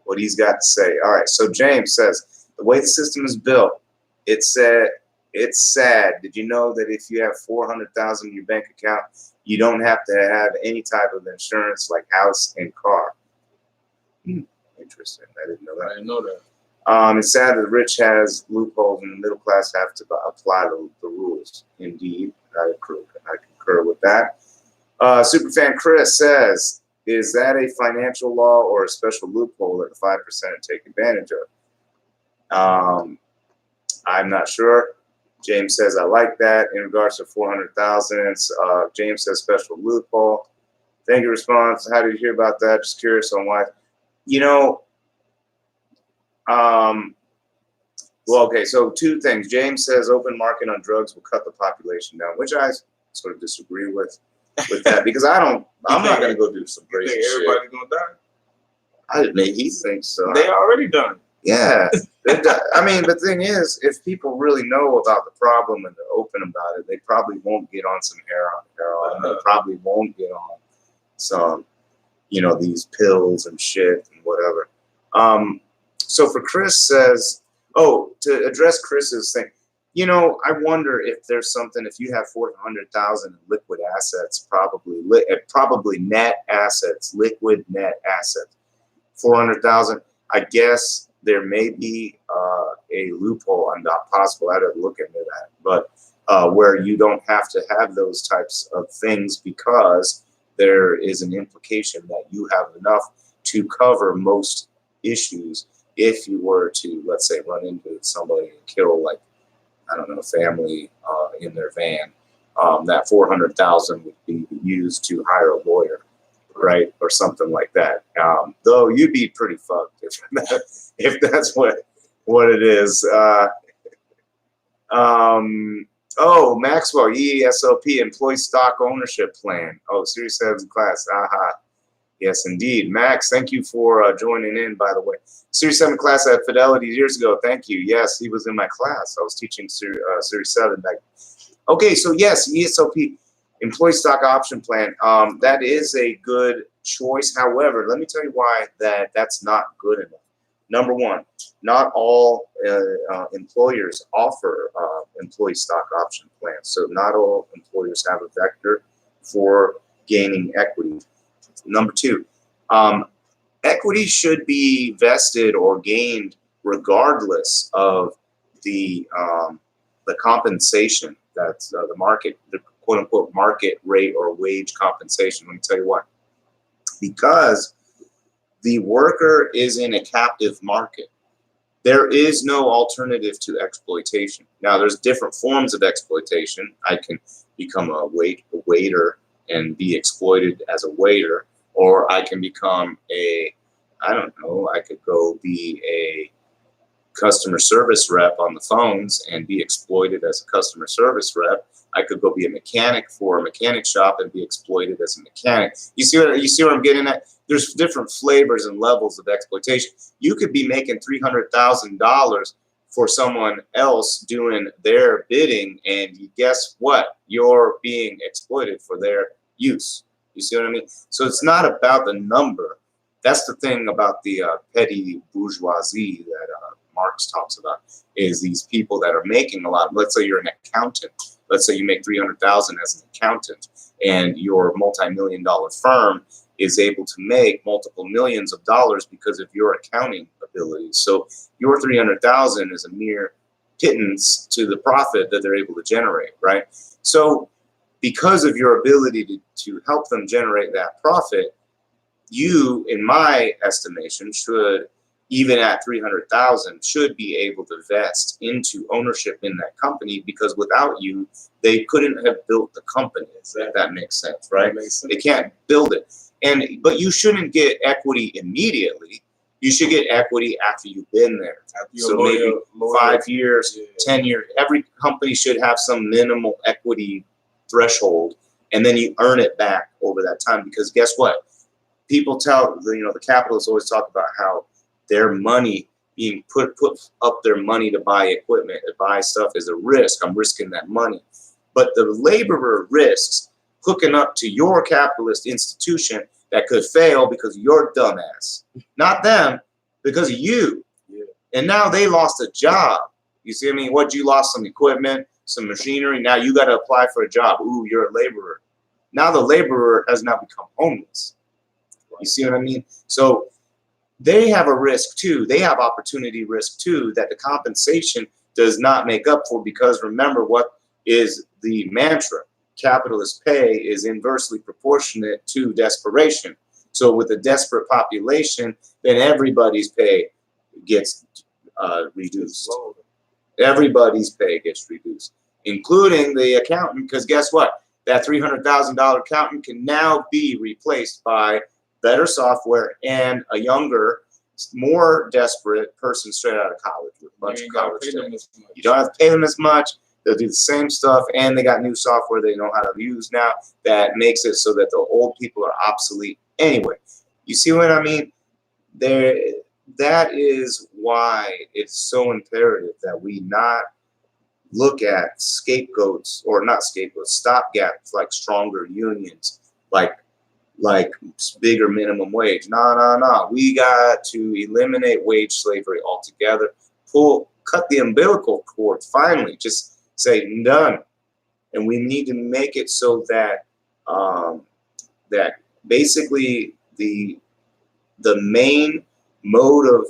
what he's got to say. All right. So James says, the way the system is built, it's sad. Did you know that if you have $400,000 in your bank account, you don't have to have any type of insurance like house and car? Interesting. I didn't know that. It's sad that the rich has loopholes and the middle class have to apply the rules. Indeed, I concur with that. Superfan Chris says, is that a financial law or a special loophole that the 5% take advantage of? I'm not sure. James says, I like that. In regards to 400,000, James says special loophole. Thank you, response. How did you hear about that? Just curious on why. Well, okay, so two things. James says open market on drugs will cut the population down, which I sort of disagree with that, because I'm not going to go do some crazy shit. Everybody's going to die? He thinks so. They already done. Yeah. I mean, the thing is, if people really know about the problem and they're open about it, they probably won't get on some heroin. They probably won't get on some, these pills and shit and whatever. So for Chris says, to address Chris's thing, I wonder if there's something, if you have 400,000 in liquid assets, probably net assets, liquid net assets, 400,000, I guess there may be a loophole. I'm not possible. I'd have to look into that, but where you don't have to have those types of things, because there is an implication that you have enough to cover most issues if you were to, let's say, run into somebody and kill, like, I don't know, family in their van. That 400,000 would be used to hire a lawyer. right, or something like that. Though you'd be pretty fucked if that's what it is. Oh, Maxwell, ESOP, Employee Stock Ownership Plan. Oh, Series 7 class. Aha. Yes, indeed. Max, thank you for joining in, by the way. Series 7 class at Fidelity years ago. Thank you. Yes, he was in my class. I was teaching Series 7 back. Okay, so yes, ESOP, Employee Stock Option Plan. That is a good choice. However, let me tell you why that's not good enough. Number one, not all employers offer employee stock option plans. So not all employers have a vector for gaining equity. Number two, equity should be vested or gained regardless of the compensation. That's the market, the quote unquote market rate or wage compensation. Let me tell you why. Because the worker is in a captive market. There is no alternative to exploitation. Now, there's different forms of exploitation. I can become a waiter and be exploited as a waiter, or I can become I don't know, I could go be a customer service rep on the phones and be exploited as a customer service rep. I could go be a mechanic for a mechanic shop and be exploited as a mechanic. You see what I'm getting at? There's different flavors and levels of exploitation. You could be making $300,000 for someone else doing their bidding, and guess what? You're being exploited for their use. You see what I mean? So it's not about the number. That's the thing about the petty bourgeoisie that Marx talks about, is these people that are making a lot. Let's say you're an accountant. Let's say you make $300,000 as an accountant, and your multi-million-dollar firm is able to make multiple millions of dollars because of your accounting abilities. So your $300,000 is a mere pittance to the profit that they're able to generate, right? So because of your ability to help them generate that profit, you, in my estimation, should, even at $300,000, should be able to vest into ownership in that company, because without you, they couldn't have built the company. If that makes sense, right? Makes sense. They can't build it. But you shouldn't get equity immediately. You should get equity after you've been there. So maybe 5 years, 10 years. Every company should have some minimal equity threshold, and then you earn it back over that time. Because guess what? People tell, the capitalists always talk about how their money being put up their money to buy equipment, to buy stuff, is a risk. I'm risking that money. But the laborer risks hooking up to your capitalist institution that could fail because of your dumbass. Not them, because of you. Yeah. And now they lost a job. You see what I mean? What, you lost some equipment, some machinery. Now you got to apply for a job. Ooh, you're a laborer. Now the laborer has now become homeless. You see what I mean? So they have a risk too. They have opportunity risk too that the compensation does not make up for, because remember what is the mantra? Capitalist pay is inversely proportionate to desperation. So with a desperate population, then everybody's pay gets reduced. Everybody's pay gets reduced, including the accountant, because guess what? That $300,000 accountant can now be replaced by better software and a younger, more desperate person straight out of college with a bunch of college debt. You don't have to pay them as much. They'll do the same stuff, and they got new software they know how to use now that makes it so that the old people are obsolete anyway. You see what I mean? That is why it's so imperative that we not look at scapegoats, or not scapegoats, stopgaps like stronger unions, like bigger minimum wage. No. We got to eliminate wage slavery altogether. Cut the umbilical cord finally. Just say done. And we need to make it so that that basically the main mode of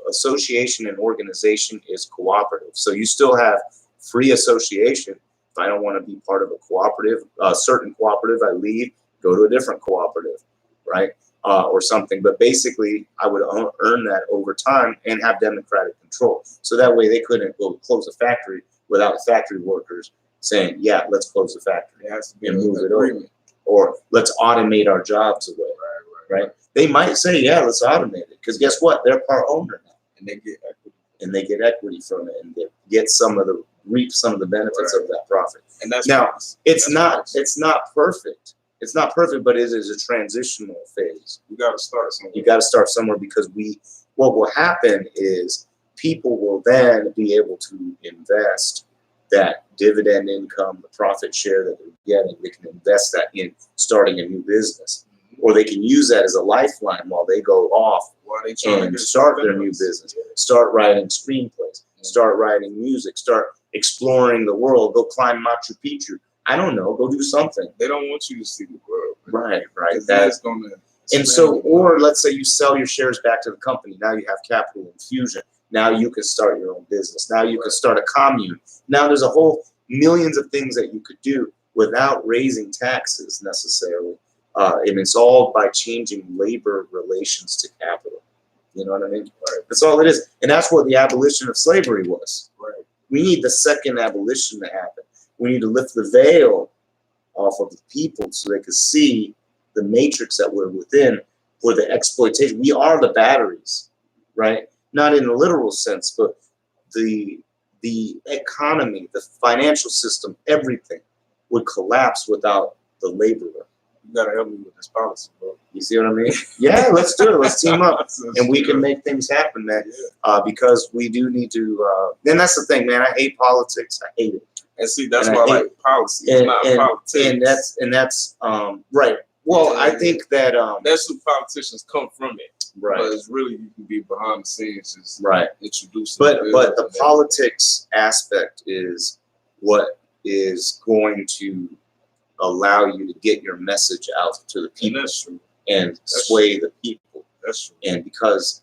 association and organization is cooperative. So you still have free association. If I don't want to be part of a cooperative, a certain cooperative, I leave, go to a different cooperative, right? Or something. But basically, I would earn that over time and have democratic control. So that way they couldn't go close a factory without factory workers saying, yeah, let's close the factory and move it over. or let's automate our jobs away. Right? They might say, yeah, let's automate it, because guess what? They're part owner now, And they get equity. and they get equity from it, and they reap some of the benefits of that profit. And that's now nice. it's not perfect. It's not perfect, but it is a transitional phase. You got to start somewhere. You got to start somewhere, because what will happen is people will then be able to invest that dividend income, the profit share that they're getting. They can invest that in starting a new business, or they can use that as a lifeline while they go off and start their new business. Start writing screenplays, start writing music, start exploring the world, go climb Machu Picchu. I don't know, go do something. They don't want you to see the world. Right. That's going to. And so, or let's say you sell your shares back to the company. Now you have capital infusion. Now you can start your own business. Now you can start a commune. Now there's a whole millions of things that you could do without raising taxes necessarily. And it's all by changing labor relations to capital. You know what I mean? Right. That's all it is. And that's what the abolition of slavery was. Right. We need the second abolition to happen. We need to lift the veil off of the people so they could see the matrix that we're within for the exploitation. We are the batteries, right? Not in a literal sense, but the economy, the financial system, everything would collapse without the laborer. You gotta help me with this policy, bro. You see what I mean? Yeah, let's do it. Let's team up, and we can make things happen, man. Because we do need to. And that's the thing, man. I hate politics. I hate it. And see, that's why I like policy. It's not politics. And that's right. Well, I think that that's what politicians come from it. Right. But it's really, you can be behind the scenes, just introducing. But the politics aspect is what is going to allow you to get your message out to the people. And that's true. And sway the people. That's true. And because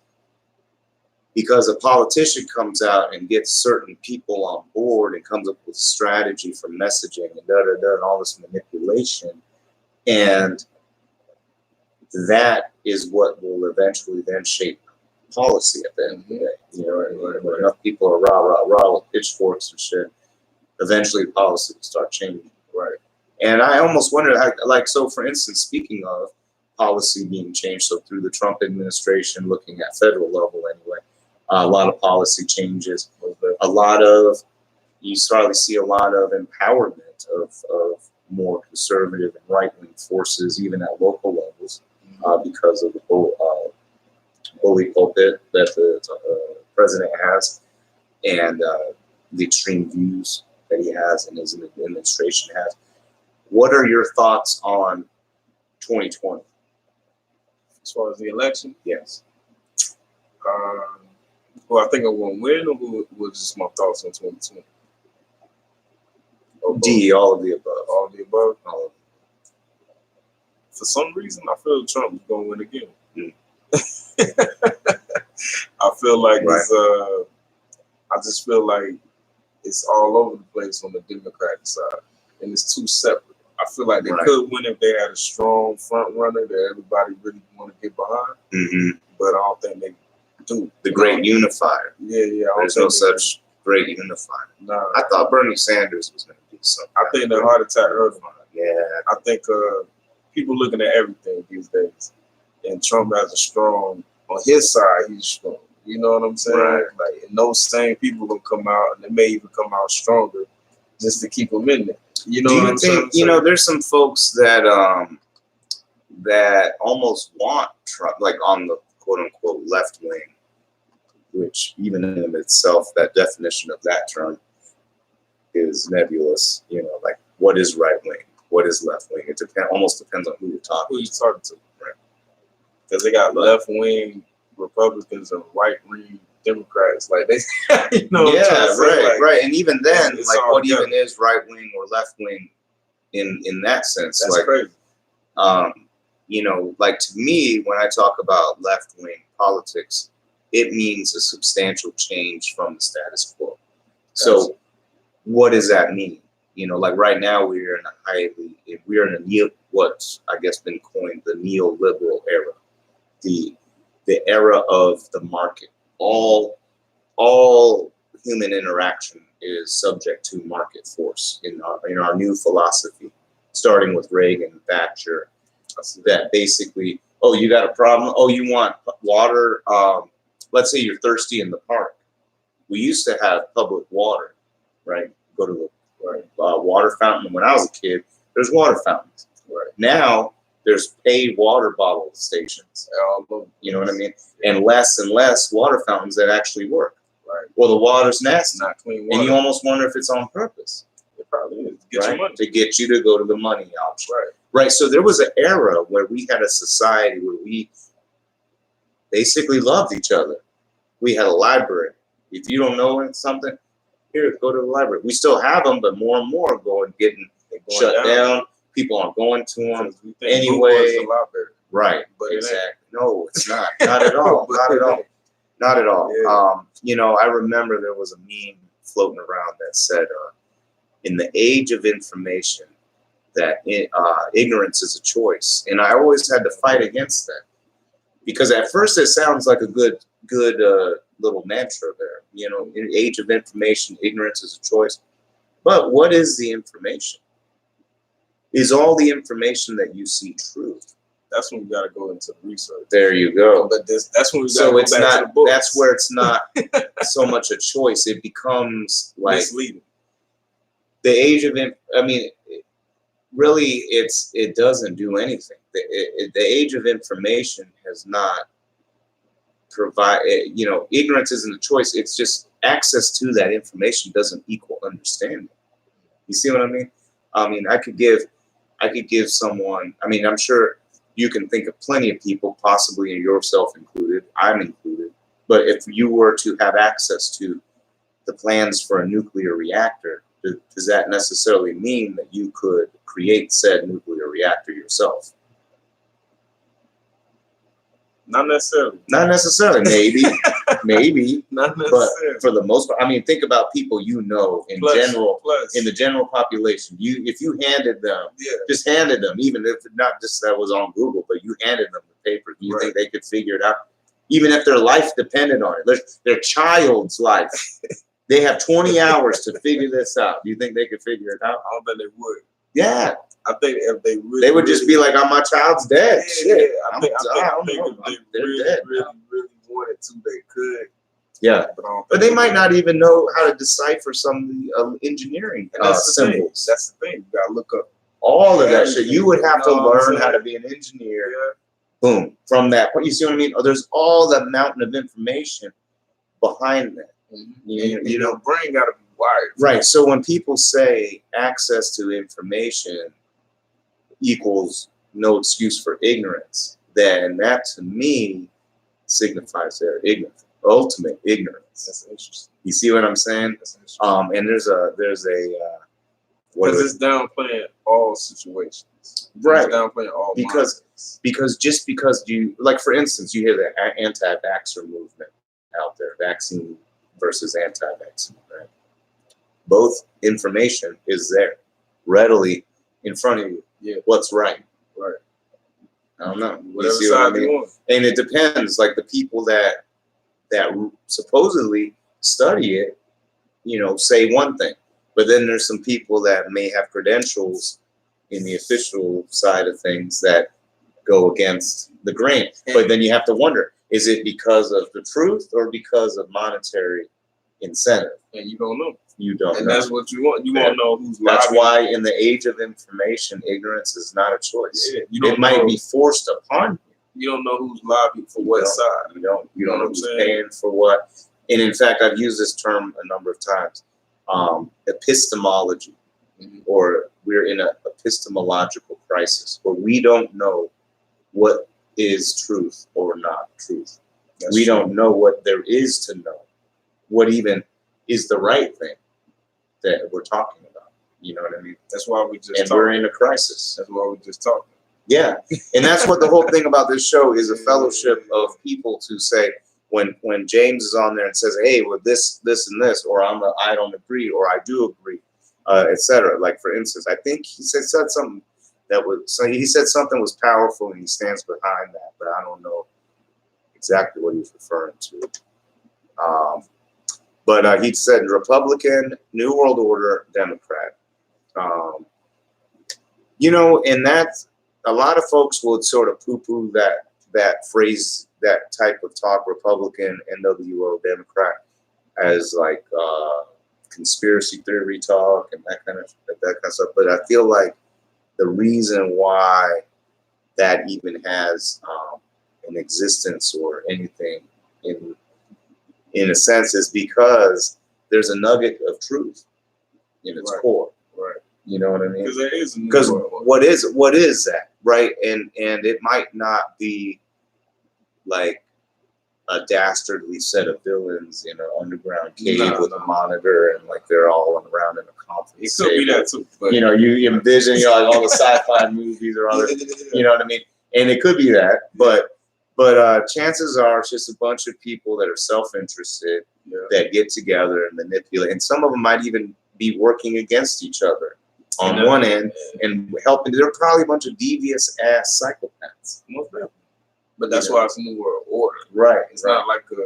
a politician comes out and gets certain people on board and comes up with a strategy for messaging and and all this manipulation, and that is what will eventually then shape policy at the end of the day. You know, when enough people are rah with pitchforks and shit, eventually policy will start changing. Right. And I almost wonder, so for instance, speaking of policy being changed, so through the Trump administration, looking at federal level anyway, a lot of policy changes, you probably see a lot of empowerment of more conservative and right-wing forces, even at local levels, because of the bully pulpit that the president has, and the extreme views that he has and his administration has. What are your thoughts on 2020? As far as the election? Yes. Well, I think I'm going to win, or was just my thoughts on 2020? D, all of the above. All of the above? All of them. For some reason, I feel Trump is going to win again. I feel like it's, I just feel like it's all over the place on the Democratic side, and it's too separate. I feel like they could win if they had a strong front runner that everybody really want to get behind, but I don't think they do. The great unifier. Yeah. There's no such great unifier. Nah. I thought Bernie Sanders was going to do something. I think the heart attack hurt him. Yeah. I think people looking at everything these days, and Trump has a strong, on his side, he's strong. You know what I'm saying? Right. Like, and those same people will come out, and they may even come out stronger just to keep them in there. You know what I'm saying? You know, there's some folks that that almost want Trump, like on the quote unquote left wing, which even in itself, that definition of that term is nebulous. You know, like what is right wing? What is left wing? It almost depends on who you're talking to. Right. Because they got left wing Republicans and right wing Democrats. Like they, you know. Yeah, right. And even then, it's like what together. even is right wing or left wing in that sense? That's like, crazy. You know, like to me, when I talk about left wing politics, it means a substantial change from the status quo. So, what does that mean? You know, like right now we're in a what's I guess been coined the neoliberal era, the era of the market. All human interaction is subject to market force in our new philosophy. starting with Reagan and Thatcher, that basically, oh, you got a problem? Oh, you want water? Let's say you're thirsty in the park. We used to have public water, right? Go to the water fountain. When I was a kid, there's water fountains. Right. Now there's paid water bottle stations. You know what I mean? And less water fountains that actually work. Right. Well, the water's nasty, not clean water, and you almost wonder if it's on purpose. It probably is. Get right? your money. To get you to go to the money option. Right. Right. So there was an era where we had a society where we basically loved each other. We had a library. If you don't know something, here, go to the library. We still have them, but more and more are getting shut down. People aren't going to them anyway. Right. But exactly. No, it's not. Not at all. Not at all. Not at all. Yeah. You know, I remember there was a meme floating around that said, in the age of information, that ignorance is a choice. And I always had to fight against that. Because at first it sounds like a good little mantra there. You know, in the age of information, ignorance is a choice. But what is the information? Is all the information that you see true? That's when we got to go into research. There you go. But that's when we got so to go it's back not. to the books. That's where it's not so much a choice. It becomes like misleading. The age of. I mean, really, it doesn't do anything. The age of information has not provide. You know, ignorance isn't a choice. It's just access to that information doesn't equal understanding. You see what I mean? I mean, I could give someone. I mean, I'm sure you can think of plenty of people, possibly yourself included. I'm included. But if you were to have access to the plans for a nuclear reactor, does that necessarily mean that you could create said nuclear reactor yourself? Not necessarily. Not necessarily. Maybe. Maybe. Not necessarily. But for the most part, I mean, think about people you know in general, in the general population. If you handed them, just handed them, even if not just that was on Google, but you handed them the paper, do you think they could figure it out? Even if their life depended on it, their child's life, they have 20 hours to figure this out. Do you think they could figure it out? I don't think they would. Yeah. I think if they really, they would just be like, "Oh, my child's dead." Yeah, Shit. I think if they really wanted to, they could. Yeah, but they might not even know how to decipher some of the engineering symbols. That's the thing. You gotta look up all of that shit. You would have to learn how to be an engineer. Yeah. Boom. From that point, you see what I mean? Oh, there's all that mountain of information behind that. Mm-hmm. You know, brain gotta be wired. Right. So when people say access to information equals no excuse for ignorance, then that to me signifies they're ignorant. Ultimate ignorance. That's interesting. You see what I'm saying? That's interesting. And there's a because it's downplaying all situations. Right. It's downplaying all because just because you, like, for instance, you hear the anti-vaxxer movement out there, vaccine versus anti-vaccine, right? Both information is there readily in front of you. Yeah. What's right? Right. I don't know. Whatever side you want. And it depends. Like the people that supposedly study it, you know, say one thing, but then there's some people that may have credentials in the official side of things that go against the grain. But then you have to wonder, is it because of the truth or because of monetary incentive? And you don't know. You don't know. And that's what you want. You want to know who's lying. That's why in the age of information, ignorance is not a choice. Yeah, it might be forced upon you. You don't know who's lobbying for what side. You don't know who's paying for what. And in fact, I've used this term a number of times. Epistemology, or we're in an epistemological crisis where we don't know what is truth or not truth. We don't know what there is to know. What even is the right thing that we're talking about? You know what I mean? That's why we just. And we're in a crisis. That's why we just talking. Yeah, and that's what the whole thing about this show is, a fellowship of people to say, when James is on there and says, hey, well, this and this, or I don't agree, or I do agree, etc. Like, for instance, I think he said something that was powerful, and he stands behind that, but I don't know exactly what he's referring to. But he said Republican, New World Order, Democrat. You know, and that's a lot of folks will sort of poo-poo that phrase, that type of talk, Republican, NWO, Democrat, as like conspiracy theory talk and that kind of stuff. But I feel like the reason why that even has an existence or anything in a sense is because there's a nugget of truth in its core. Right. You know what I mean? Because there is. Because what is that, right? And it might not be like a dastardly set of villains in an underground cave with a monitor and like they're all around in a conference. It could be that too. But you know, you envision like all the sci-fi movies or other, you know what I mean? And it could be that, but chances are it's just a bunch of people that are self-interested that get together and manipulate, and some of them might even be working against each other on one end and helping. There are probably a bunch of devious ass psychopaths. But that's why it's a new world order. Right. It's not like a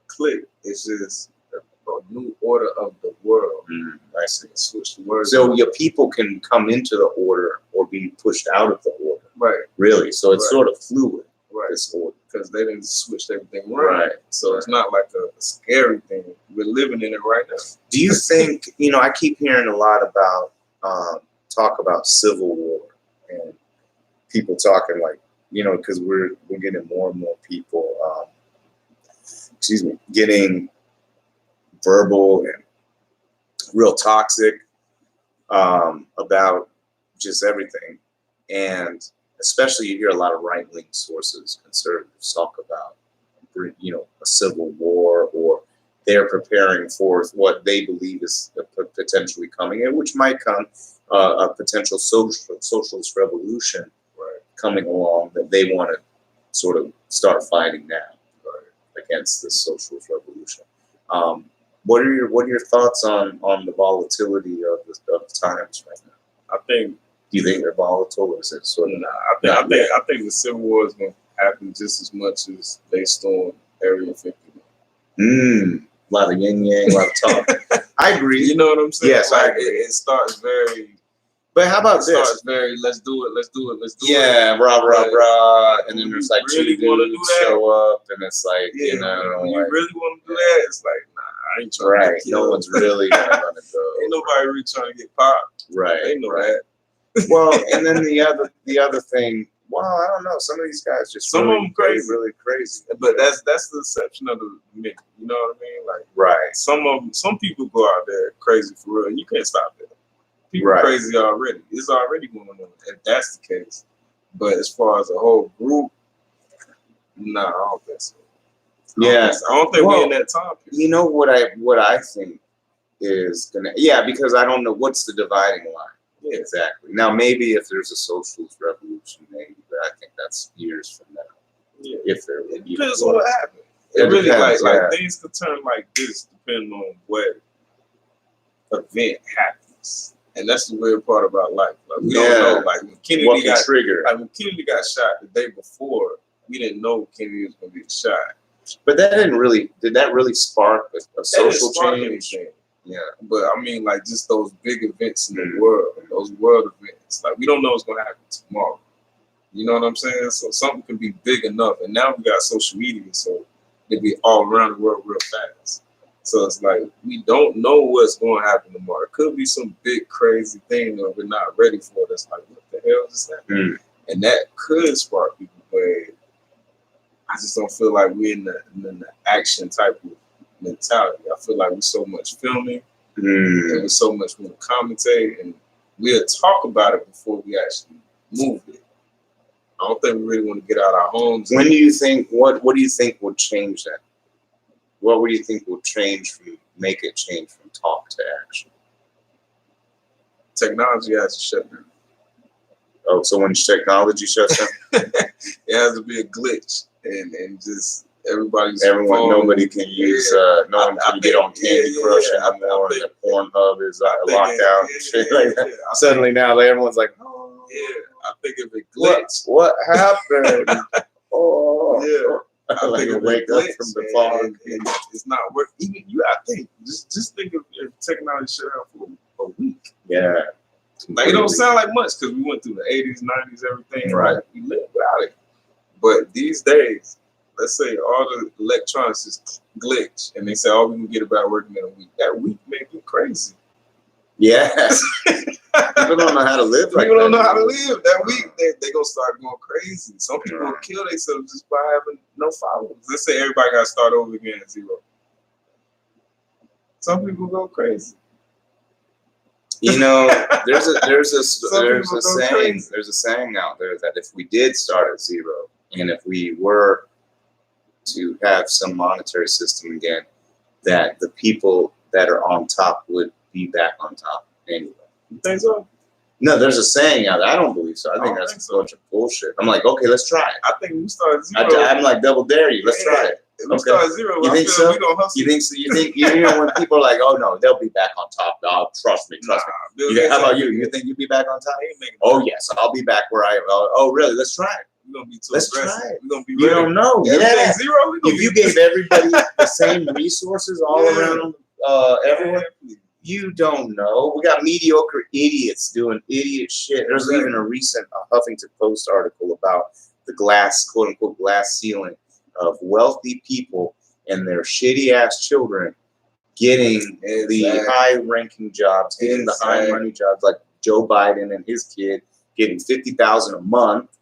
clique. It's just a new order of the world. I see. Switch the words. So your people can come into the order or be pushed out of the order. Right. Really. So it's sort of fluid. Right. This order. Because they didn't switch everything right. So it's not like a scary thing. We're living in it right now. Do you think, you know, I keep hearing a lot about talk about civil war and people talking like, you know, because we're getting more and more people, getting verbal and real toxic about just everything. And especially you hear a lot of right-wing sources, conservatives talk about, you know, a civil war, or they're preparing for what they believe is potentially coming, and which might come, a potential socialist revolution coming along that they want to sort of start fighting now against this socialist revolution. What are your thoughts on the volatility of the times right now? I think. Do you think they're volatile, or is it sort of? I think the Civil War is going to happen just as much as they stormed Area 51. A lot of yin yang, a lot of talk. I agree. You know what I'm saying? Yes, like, I agree. It starts very. But how about this? Starts very, let's do it. Yeah, rah, and then there's like really two dudes show up, and it's like, you know, when you like, really want to do that, it's like, nah, I ain't trying to get killed. No one's really gonna go. Ain't nobody really trying to get popped. Right. They know that. Well, and then the other thing. Well, I don't know. Some of these guys just some of them crazy, really crazy. But that's the exception of the men. You know what I mean? Like, some people go out there crazy for real, and you can't stop that. People crazy already. It's already going on, if that's the case. But as far as a whole group, nah, I don't think so. I don't think we're in that time period. You know what I think is gonna because I don't know what's the dividing line. Yeah, exactly. Now maybe if there's a socialist revolution, maybe, but I think that's years from now. Yeah. If there it depends on what happens. It really depends, like things could turn like this depending on what event happens. And that's the weird part about life. Like, we don't know. Like when Kennedy got shot the day before, we didn't know Kennedy was going to be shot. But that did that really spark a social change? Anything. Yeah, but I mean, like just those big events in the world, those world events. Like we don't know what's going to happen tomorrow. You know what I'm saying? So something can be big enough, and now we got social media, so they be all around the world real fast. So it's like we don't know what's going to happen tomorrow. It could be some big crazy thing that we're not ready for. That's like, what the hell just happened? And that could spark people, but I just don't feel like we're in the action type of mentality. I feel like we're so much filming and we're so much want to commentate, and we'll talk about it before we actually move it. I don't think we really want to get out our homes. When do you think? What do you think will change that? What would you think will make it change from talk to action? Technology has to shut down. Oh, so when technology shuts down, it has to be a glitch, and just nobody can use. No one can get on Candy Crush anymore. And the Pornhub is locked out and shit like that. Suddenly now everyone's like, oh, yeah. I think if it glitched, what happened? Oh, yeah. I like think wake up from the fog. And it's not worth. Even you, I think just think if technology shut down for a week. Yeah. Like, it don't sound like much because we went through the 80s, 90s, everything. Right. We lived without it. But these days, let's say all the electronics just glitch and they say, oh, we can get about working in a week. That week may be crazy. Yes. People don't know how to live like People don't that. know how to live. That week, they going to start going crazy. Some people will kill themselves just by having no followers. Let's say everybody got to start over again at zero. Some people go crazy. You know, there's a saying out there that if we did start at zero and if we were to have some monetary system again, that the people that are on top would be back on top anyway. You think so? No, there's a saying out there. I don't believe so. I think that's a bunch of bullshit. I'm like, okay, let's try it. I think we start at zero. I'm like, double dare you. Let's try it. If we start at zero, you think so? We gonna hustle. You think so? You know when people are like, oh no, they'll be back on top. Oh, trust me. How about you? You think you'll be back on top? Oh yes, I'll be back where I am. Oh really? Let's try it. We're gonna be too Let's aggressive. try it. We're gonna be you don't know. Yeah. Zero, if you gave everybody the same resources all around everyone, you don't know. We got mediocre idiots doing idiot shit. There's even a recent Huffington Post article about the glass, quote unquote, glass ceiling of wealthy people and their shitty ass children getting the high ranking jobs, getting the high money jobs, like Joe Biden and his kid getting $50,000 a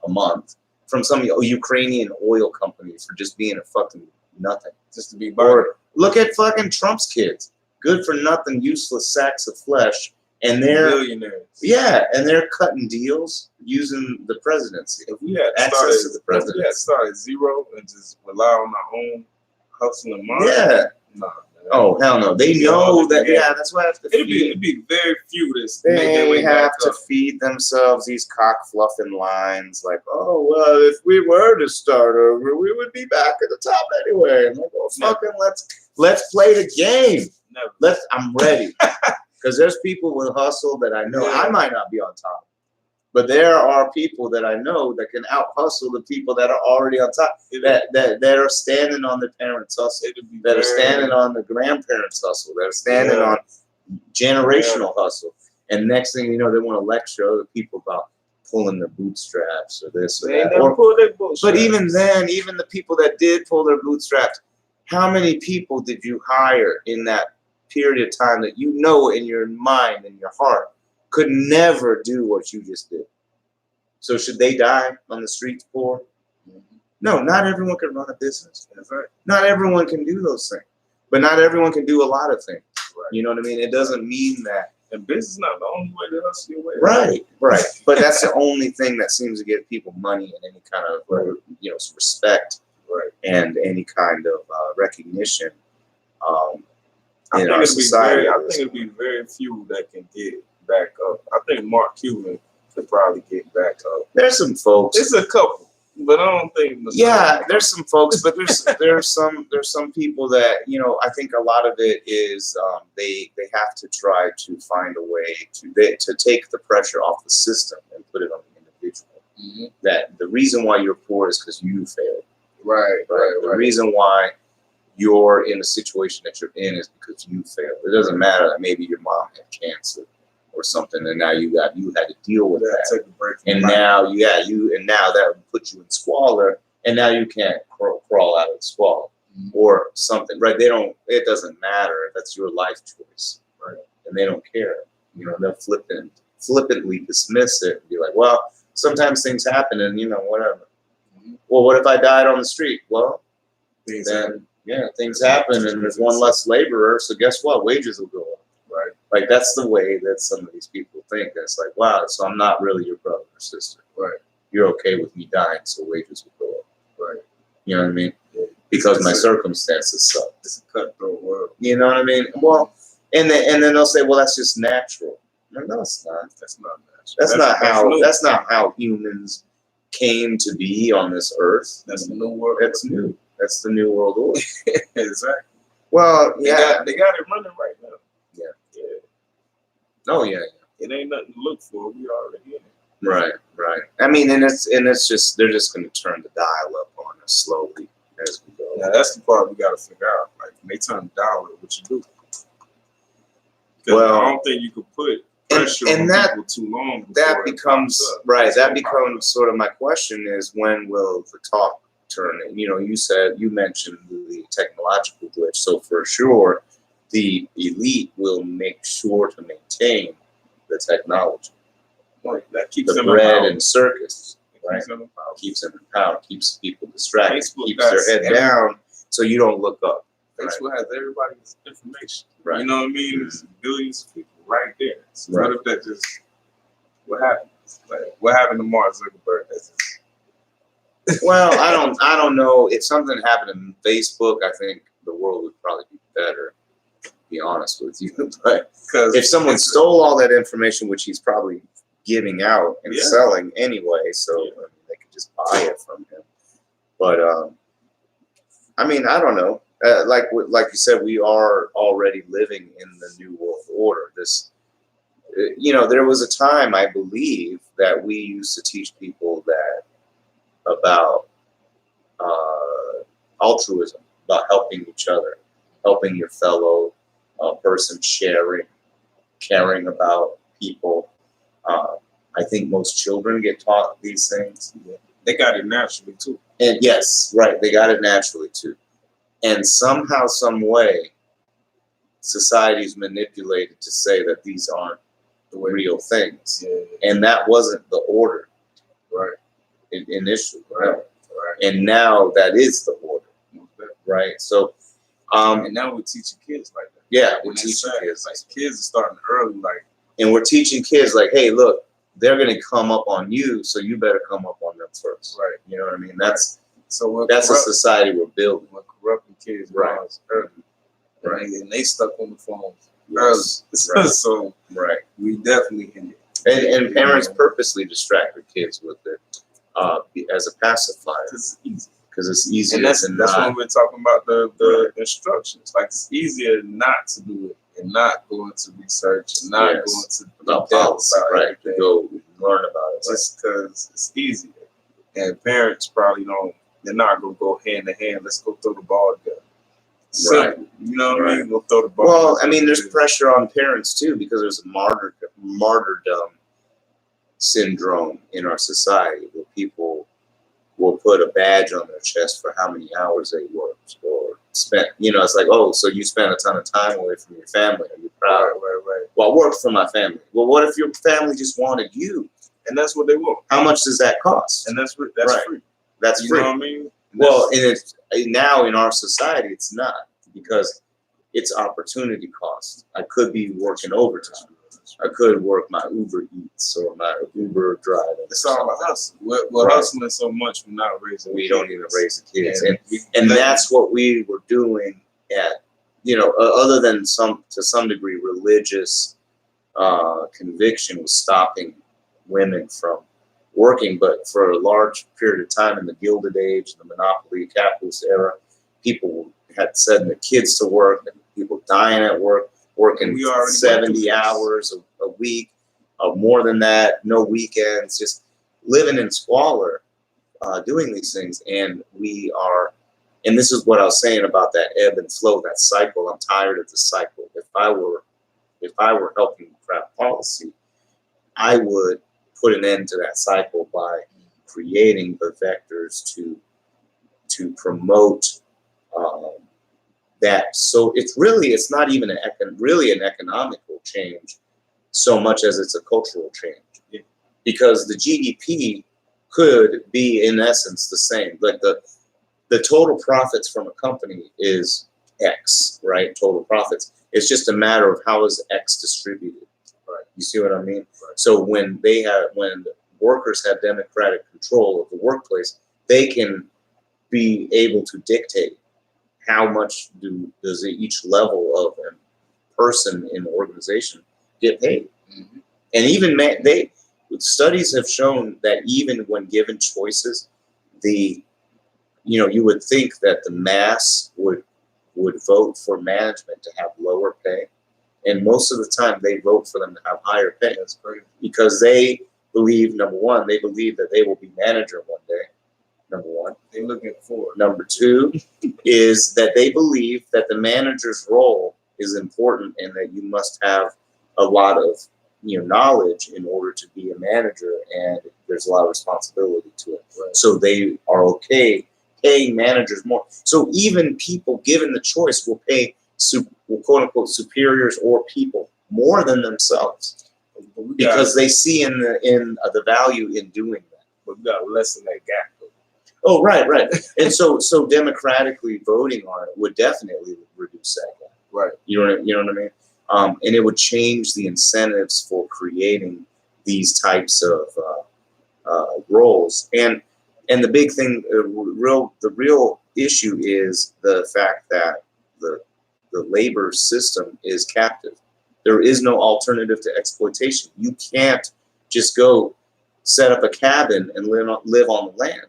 month from some Ukrainian oil companies for just being a fucking nothing, just to be bored. Or look at fucking Trump's kids, good for nothing, useless sacks of flesh, and they're millionaires. Yeah, and they're cutting deals using the presidency. If we had access to the presidency, if we had started zero and just rely on our own hustle and mind. Yeah. Nah. Oh hell no! They know that. Yeah, that's why it'd be very few that they have to feed themselves these cock fluffing lines like, oh well, if we were to start over, we would be back at the top anyway. I'm like, well, fucking let's play the game. Never. I'm ready because there's people with hustle that I know. I might not be on top, but there are people that I know that can out hustle the people that are already on top, that are standing on their parents' hustle, that are standing on the grandparents' hustle, that are standing on generational hustle. And next thing you know, they want to lecture other people about pulling their bootstraps or this or that. But even then, even the people that did pull their bootstraps, how many people did you hire in that period of time that you know in your mind and your heart could never do what you just did? So should they die on the streets poor? No, not everyone can run a business. That's right. Not everyone can do those things. But not everyone can do a lot of things. Right. You know what I mean? It doesn't mean that. And business is not the only way to hustle your way. Right. But that's the only thing that seems to give people money and any kind of respect, and any kind of recognition. In our society. I think it'd be very few that can get back up. I think Mark Cuban could probably get back up. There's some folks. It's a couple, but I don't think. There's some folks, but there's some people that I think a lot of it is they have to try to find a way to take the pressure off the system and put it on the individual. Mm-hmm. That the reason why you're poor is because you failed. Right. The reason why you're in the situation that you're in is because you failed. It doesn't matter that maybe your mom had cancer or something, and now you had to deal with that. Take a break and now that puts you in squalor, and now you can't crawl out of the squalor or something, right? It doesn't matter. That's your life choice, right? And they don't care. They'll flippantly dismiss it and be like, well, sometimes things happen, and whatever. Mm-hmm. Well, what if I died on the street? Well, things happen, and there's one less laborer, so guess what? Wages will go up. Right. Like, that's the way that some of these people think. It's like, wow, so I'm not really your brother or sister. Right. You're okay with me dying, so wages will go up. Right. You know what I mean? Yeah. Because my circumstances suck. It's a cutthroat world. You know what I mean? Well, and then they'll say, well, that's just natural. No, it's not. That's not natural. That's not how humans came to be on this earth. That's the new world. That's new. That's the new world order. Exactly. Well, they got it running right now. Yeah. Oh yeah. It ain't nothing to look for. We already in it. Right. I mean, and it's just they're just going to turn the dial up on us slowly as we go. Yeah, that's the part we got to figure out. Like, when they turn the dial up, what you do? Well, I don't think you could put pressure and on that, people too long. That becomes right. That becomes sort of my question: is when will the talk turn? And you mentioned the technological glitch. So for sure, the elite will make sure to maintain the technology. Right. That keeps the them bread in power. and circus. Right. Keeps them in power. Keeps people distracted. Facebook keeps their head down, so you don't look up. Facebook has everybody's information. Right. You know what I mean? There's billions of people right there. So right. What if that just what happened? Like, what happened to Maurus Zuckerberg? Well, I don't know. If something happened in Facebook, I think the world would probably be better. To be honest with you, but if someone stole all that information, which he's probably giving out and selling anyway, so I mean, they could just buy it from him. But I mean, I don't know. Like you said, we are already living in the new world order. This, there was a time, I believe, that we used to teach people that about altruism, about helping each other, helping your fellow person, caring about people. I think most children get taught these things. They got it naturally too. And yes, right, they got it naturally too. And somehow, some way, society's manipulated to say that these aren't the real things. Yeah. And that wasn't the order. Right. Initially. Right. And now that is the order. Right. So and now we're teaching kids like that. Yeah, we're teaching kids. Like kids are starting early, like, and we're teaching kids like, hey, look, they're gonna come up on you, so you better come up on them first. Right. You know what I mean? That's a society we're building. We're corrupting kids early. Right. And they stuck on the phones early. Right. So we definitely can. And parents purposely distract their kids with it as a pacifier. Because it's easier. And that's when we're talking about the instructions. Like, it's easier not to do it and not go into research and not go into about policy, right? To go learn about it. Just because it's easier. And parents probably don't, they're not going to go hand in hand. Let's go throw the ball together. Simple. You know what I mean? Go throw the ball. Well, I mean, there's pressure on parents too, because there's a martyrdom syndrome in our society where people will put a badge on their chest for how many hours they worked or spent. It's like, oh, so you spent a ton of time away from your family. Are you proud? Right. Well, I worked for my family. Well, what if your family just wanted you? And that's what they want. How much does that cost? And that's free. That's free. You know what I mean? Well, and it's now in our society, it's not, because it's opportunity cost. I could be working overtime. I could work my Uber Eats or my Uber driving. It's all a hustle. We're hustling so much, we're not raising. We don't even raise the kids, and that's what we were doing at, other than to some degree, religious conviction was stopping women from working, but for a large period of time in the Gilded Age, the monopoly capitalist era, people had sent their kids to work, and people dying at work. Working 70 hours a week, more than that, no weekends, just living in squalor, doing these things. And and this is what I was saying about that ebb and flow, that cycle. I'm tired of the cycle. If I were helping craft policy, I would put an end to that cycle by creating the vectors to promote that. So it's not even an economical change so much as it's a cultural change, because the GDP could be in essence the same. Like the total profits from a company is X, right? Total profits. It's just a matter of how is X distributed. Right? You see what I mean? Right. So when workers have democratic control of the workplace, they can be able to dictate how much does each level of a person in the organization get paid. Mm-hmm. And even studies have shown that even when given choices, you would think that the mass would vote for management to have lower pay, and most of the time they vote for them to have higher pay. That's great. Because they believe, number one, they believe that they will be manager one day. Number one. They're looking for. Number two is that they believe that the manager's role is important and that you must have a lot of knowledge in order to be a manager, and there's a lot of responsibility to it. Right. So they are okay paying managers more. So even people given the choice will pay quote unquote superiors or people more than themselves because they see in the value in doing that. But we gotta lessen that gap. Oh, right. And so democratically voting on it would definitely reduce that gap. Right. You know what I mean? And it would change the incentives for creating these types of roles. And the big thing, the real issue is the fact that the labor system is captive. There is no alternative to exploitation. You can't just go set up a cabin and live on the land.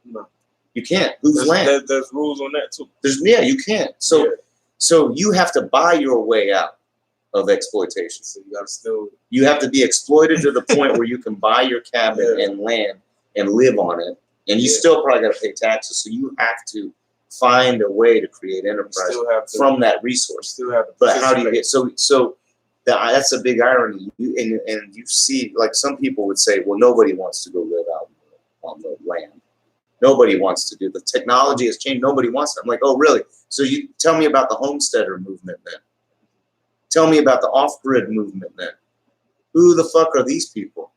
No. You can't. Whose land? There's rules on that too. You can't. So you have to buy your way out of exploitation. So you have to be exploited to the point where you can buy your cabin and land and live on it, and you still probably got to pay taxes. So you have to find a way to create enterprise from that resource. But how do you get so? That's a big irony. And you see, like some people would say, well, nobody wants to go live out on the land. Nobody wants to do. The technology has changed. Nobody wants to. I'm like, oh, really? So you tell me about the homesteader movement then. Tell me about the off-grid movement then. Who the fuck are these people?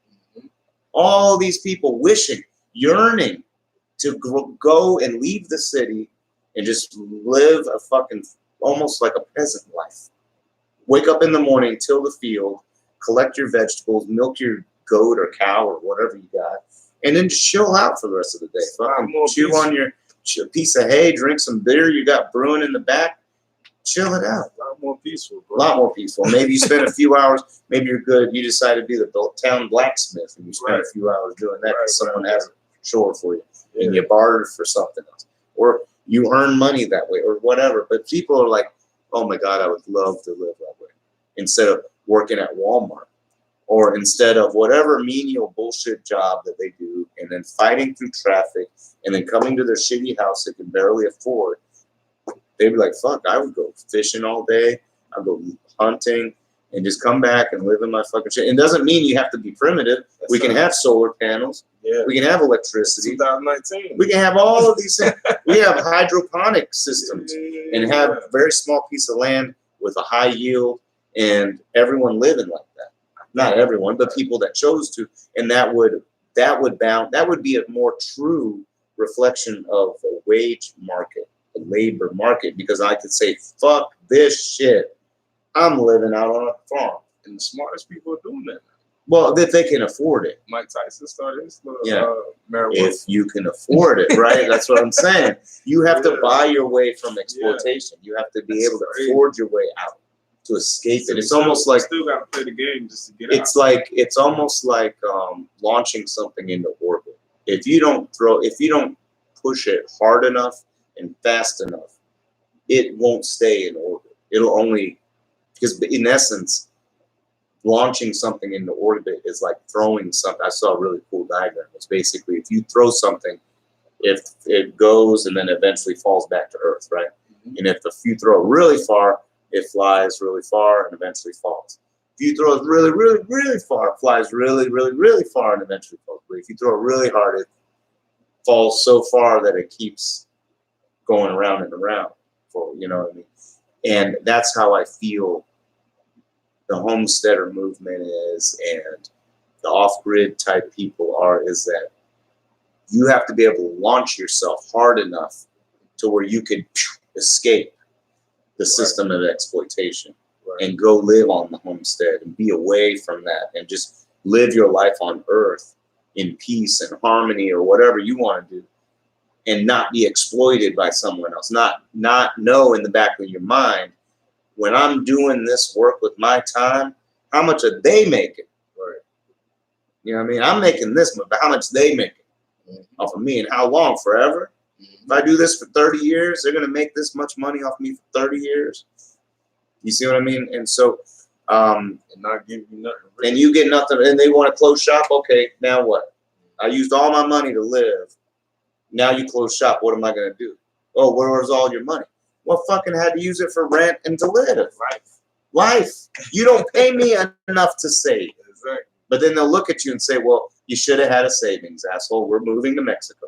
All these people wishing, yearning to go and leave the city and just live a fucking, almost like a peasant life. Wake up in the morning, till the field, collect your vegetables, milk your goat or cow or whatever you got, and then just chill out for the rest of the day. Fucking chew on your piece of hay, drink some beer you got brewing in the back, chill it out. A lot more peaceful, bro. A lot more peaceful. Maybe you spend a few hours, maybe you're good, you decide to be the town blacksmith, and you spend a few hours doing that because someone has a chore for you, and you barter for something else. Or you earn money that way, or whatever. But people are like, oh my God, I would love to live that way. Instead of working at Walmart. Or instead of whatever menial bullshit job that they do, and then fighting through traffic, and then coming to their shitty house they can barely afford, they'd be like, fuck, I would go fishing all day, I'd go hunting, and just come back and live in my fucking shit. It doesn't mean you have to be primitive. We can have solar panels. Yeah. We can have electricity. 2019. We can have all of these things. We have hydroponic systems and have a very small piece of land with a high yield and everyone living like that. Not everyone, but people that chose to, and that would be a more true reflection of a wage market, a labor market, because I could say, fuck this shit, I'm living out on a farm. And the smartest people are doing that. Well, that they can afford it. Mike Tyson started his marijuana. If you can afford it, right? That's what I'm saying. You have to buy your way from exploitation. You have to be able to afford your way out. To escape it. It's almost like still got to play the game just to get out. It's almost like launching something into orbit. If you don't push it hard enough and fast enough, it won't stay in orbit. It'll only, because in essence, launching something into orbit is like throwing something. I saw a really cool diagram. It's basically if you throw something, if it goes and then eventually falls back to Earth, right? Mm-hmm. And if you throw it really far, it flies really far and eventually falls. If you throw it really, really, really far, it flies really, really, really far and eventually falls. But if you throw it really hard, it falls so far that it keeps going around and around. You know what I mean? And that's how I feel the homesteader movement is, and the off-grid type people are, is that you have to be able to launch yourself hard enough to where you could escape the system of exploitation and go live on the homestead and be away from that and just live your life on earth in peace and harmony or whatever you want to do, and not be exploited by someone else. Not know in the back of your mind, when I'm doing this work with my time, how much are they making? Right. You know what I mean? I'm making this much, but how much they making off of me, and how long? Forever? If I do this for 30 years, they're going to make this much money off me for 30 years. You see what I mean? And so, and not give you nothing. And you get nothing, and they want to close shop. Okay, now what? I used all my money to live. Now you close shop. What am I going to do? Oh, where's all your money? Well, fucking had to use it for rent and to live. Life. You don't pay me enough to save. But then they'll look at you and say, well, you should have had a savings, asshole. We're moving to Mexico.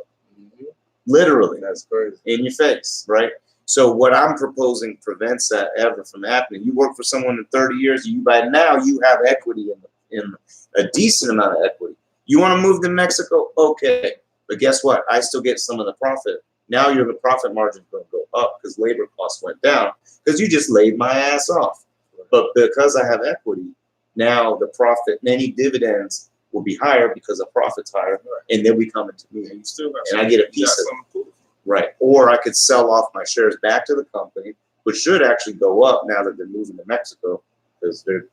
Literally. That's crazy. In your face, right? So what I'm proposing prevents that ever from happening. You work for someone in 30 years, by now you have equity in a decent amount of equity. You want to move to Mexico? Okay. But guess what? I still get some of the profit. Now your profit margin is going to go up because labor costs went down because you just laid my ass off. But because I have equity, now the profit, any dividends will be higher because the profit's higher, and then we come into me, And you still got and I get a piece of it. Right. Or I could sell off my shares back to the company, which should actually go up now that they're moving to Mexico, because the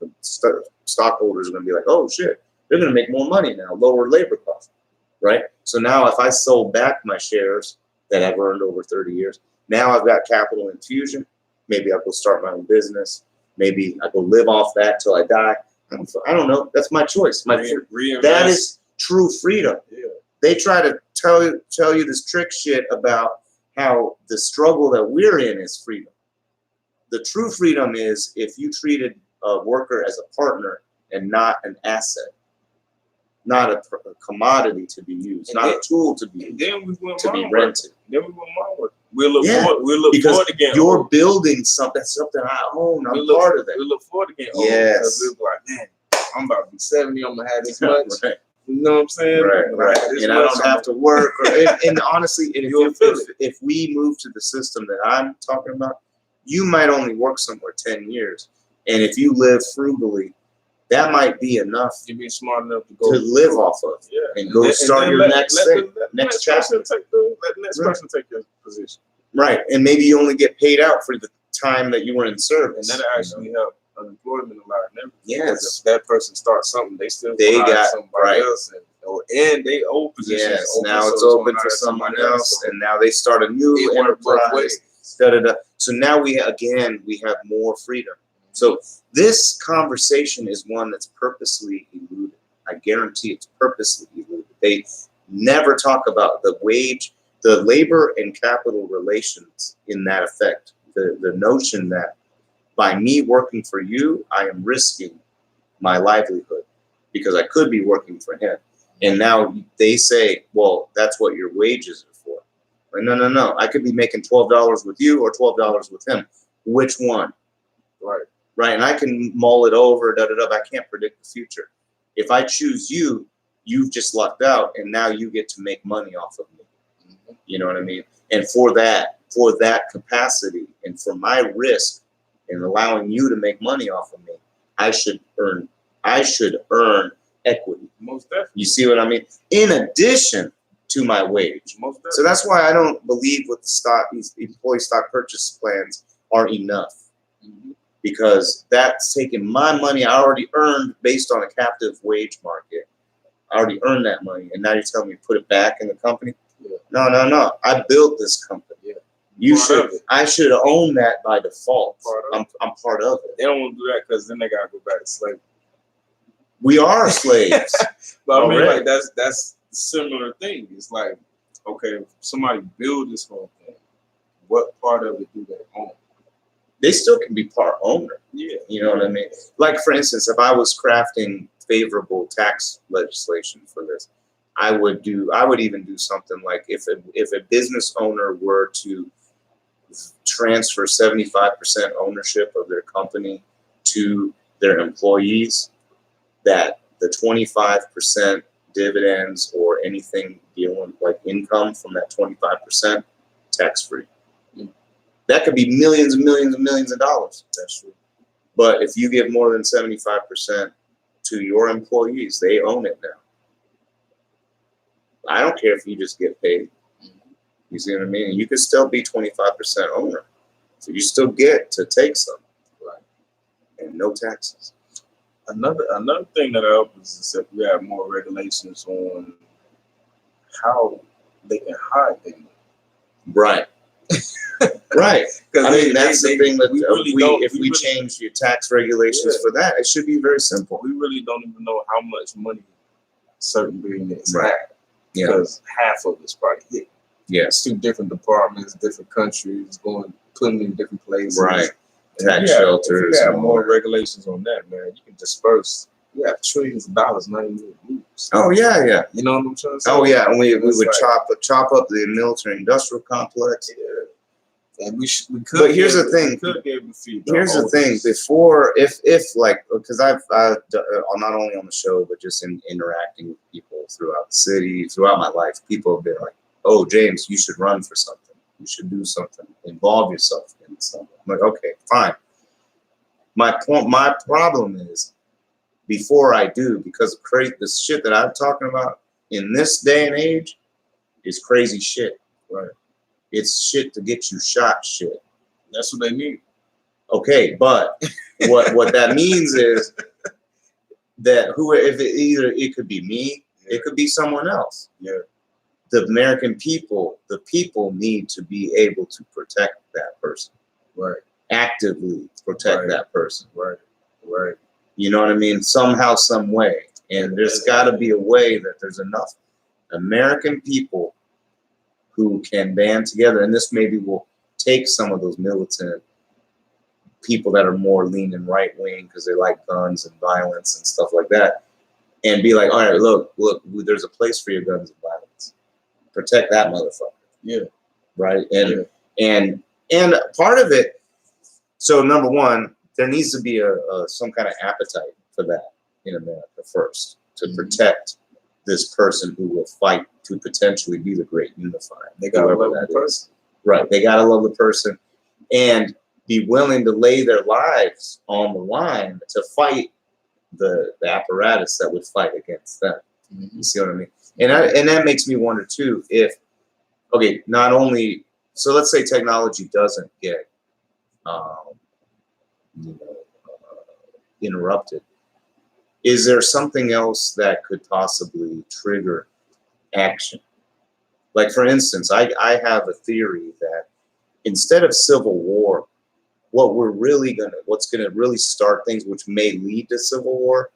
stockholders are going to be like, oh shit, they're going to make more money now, lower labor costs, right? So now if I sold back my shares that I've earned over 30 years, now I've got capital infusion. Maybe I'll go start my own business. Maybe I go live off that till I die. I don't know. That's my choice. That is true freedom. Yeah. They try to tell you this trick shit about how the struggle that we're in is freedom. The true freedom is if you treated a worker as a partner and not an asset, not a commodity to be used, not a tool to be used, then we to be rented. Then we want my work. We'll look forward to getting you're old. Building something I own. I'm We'll part of that. We'll look forward to getting old. Yes. Because we'll be like, man, I'm about to be 70. I'm gonna have this much. Right. You know what I'm saying? Right. And I don't have to work. And honestly, if we move to the system that I'm talking about, you might only work somewhere 10 years. And if you live frugally, that might be enough You be smart enough to go to live off of. Yeah. And go start your next thing, next chapter. Let the next person take your position. Right. And maybe you only get paid out for the time that you were in service. And that'll actually help unemployment a lot. And yes. Because if that person starts something, they got somebody else. And they old positions. Yes. Open, now so it's open for someone else. And now they start a new enterprise. So now we have more freedom. So this conversation is one that's purposely eluded. I guarantee it's purposely eluded. They never talk about the labor and capital relations in that effect. The notion that by me working for you, I am risking my livelihood because I could be working for him. And now they say, well, that's what your wages are for. Like, no. I could be making $12 with you or $12 with him. Which one? Right. And I can mull it over, but I can't predict the future. If I choose you, you've just lucked out, and now you get to make money off of me. Mm-hmm. You know what I mean? And for that capacity, and for my risk in allowing you to make money off of me, I should earn equity. Most definitely. You see what I mean? In addition to my wage. Most definitely. So that's why I don't believe these employee stock purchase plans are enough. Mm-hmm. Because that's taking my money I already earned based on a captive wage market. I already earned that money, and now you're telling me to put it back in the company? Yeah. No. I built this company. Yeah. I should own that by default. I'm part of it. They don't want to do that because then they gotta go back to slavery. We are slaves. But I mean, like that's a similar thing. It's like, okay, if somebody build this whole thing, what part of it do they own? They still can be part owner. Yeah. You know what I mean? Like, for instance, if I was crafting favorable tax legislation for this, I would even do something like if a business owner were to transfer 75% ownership of their company to their employees, that the 25% dividends or anything dealing like income from that 25% tax-free. That could be millions and millions and millions of dollars. That's true. But if you give more than 75% to your employees, they own it now. I don't care if you just get paid. You see what I mean? You could still be 25% owner. So you still get to take some. Right. And no taxes. Another thing that helps is that we have more regulations on how they can hide them. Right. Right. I mean, that's the thing that if we change your tax regulations for that, it should be very simple. We really don't even know how much money certain billionaires have. Yeah. Because half of it's probably hit. Yes. 2 different departments, different countries, putting in different places. Right. Tax shelters. If you have more regulations on that, man, you can disperse we have trillions of dollars not even used. Oh yeah. You know what I'm trying to say? Oh yeah, and we would like, chop up the military industrial complex. Yeah. And we could. But here's the thing. We could be able to feed here's the thing. Before, if like, because I've not only on the show but just in interacting with people throughout the city, throughout my life, people have been like, "Oh, James, you should run for something. You should do something. Involve yourself in something." I'm like, okay, fine. My problem is, before I do, because the shit that I'm talking about in this day and age is crazy shit. Right. It's shit to get you shot shit. That's what they need. Okay, but what that means is that it could be me, it could be someone else. Yeah. The American people, the people need to be able to protect that person. Right. Actively protect that person. Right. Right. You know what I mean? Somehow, some way. And there's got to be a way that there's enough American people who can band together. And this maybe will take some of those militant people that are more leaning right wing because they like guns and violence and stuff like that, and be like, all right, look, there's a place for your guns and violence. Protect that motherfucker. Yeah. Right. And part of it. So number one, there needs to be some kind of appetite for that in America first, to protect this person who will fight to potentially be the great unifier. They gotta love the person. Right. They gotta love the person and be willing to lay their lives on the line to fight the apparatus that would fight against them. Mm-hmm. You see what I mean? And that makes me wonder too, if, okay, not only, so let's say technology doesn't get interrupted. Is there something else that could possibly trigger action? Like, for instance, I have a theory that instead of civil war, what's gonna really start things, which may lead to civil war,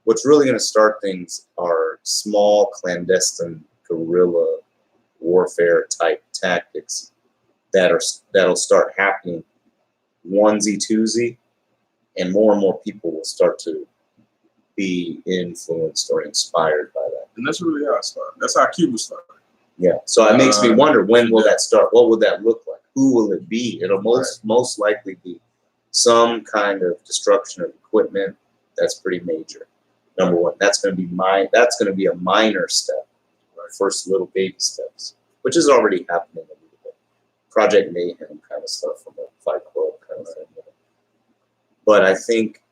what's really gonna start things are small clandestine guerrilla warfare type tactics that'll start happening onesie twosie, and more people will start to be influenced or inspired by that. And that's really how it started. That's how Cuba started. Yeah. So it makes me wonder, when will that start? What will that look like? Who will it be? It'll most likely be some kind of destruction of equipment. That's pretty major. Number one, that's going to be a minor step. Right. First little baby steps, which is already happening a little bit. Project Mayhem kind of stuff from a Fight Club kind of thing. But I think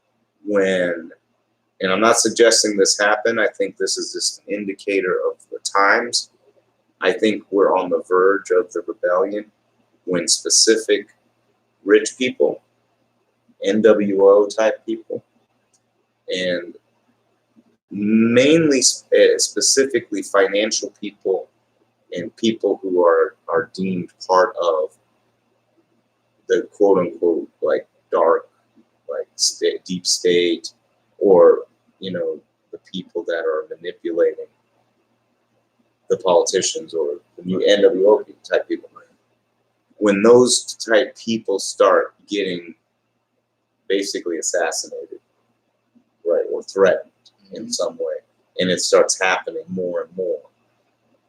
and I'm not suggesting this happen, I think this is just an indicator of the times. I think we're on the verge of the rebellion when specific rich people, NWO type people, and mainly specifically financial people and people who are deemed part of the quote unquote like dark, like deep state, or the people that are manipulating the politicians or the new NWO type people. When those type people start getting basically assassinated, right, or threatened in some way, and it starts happening more and more,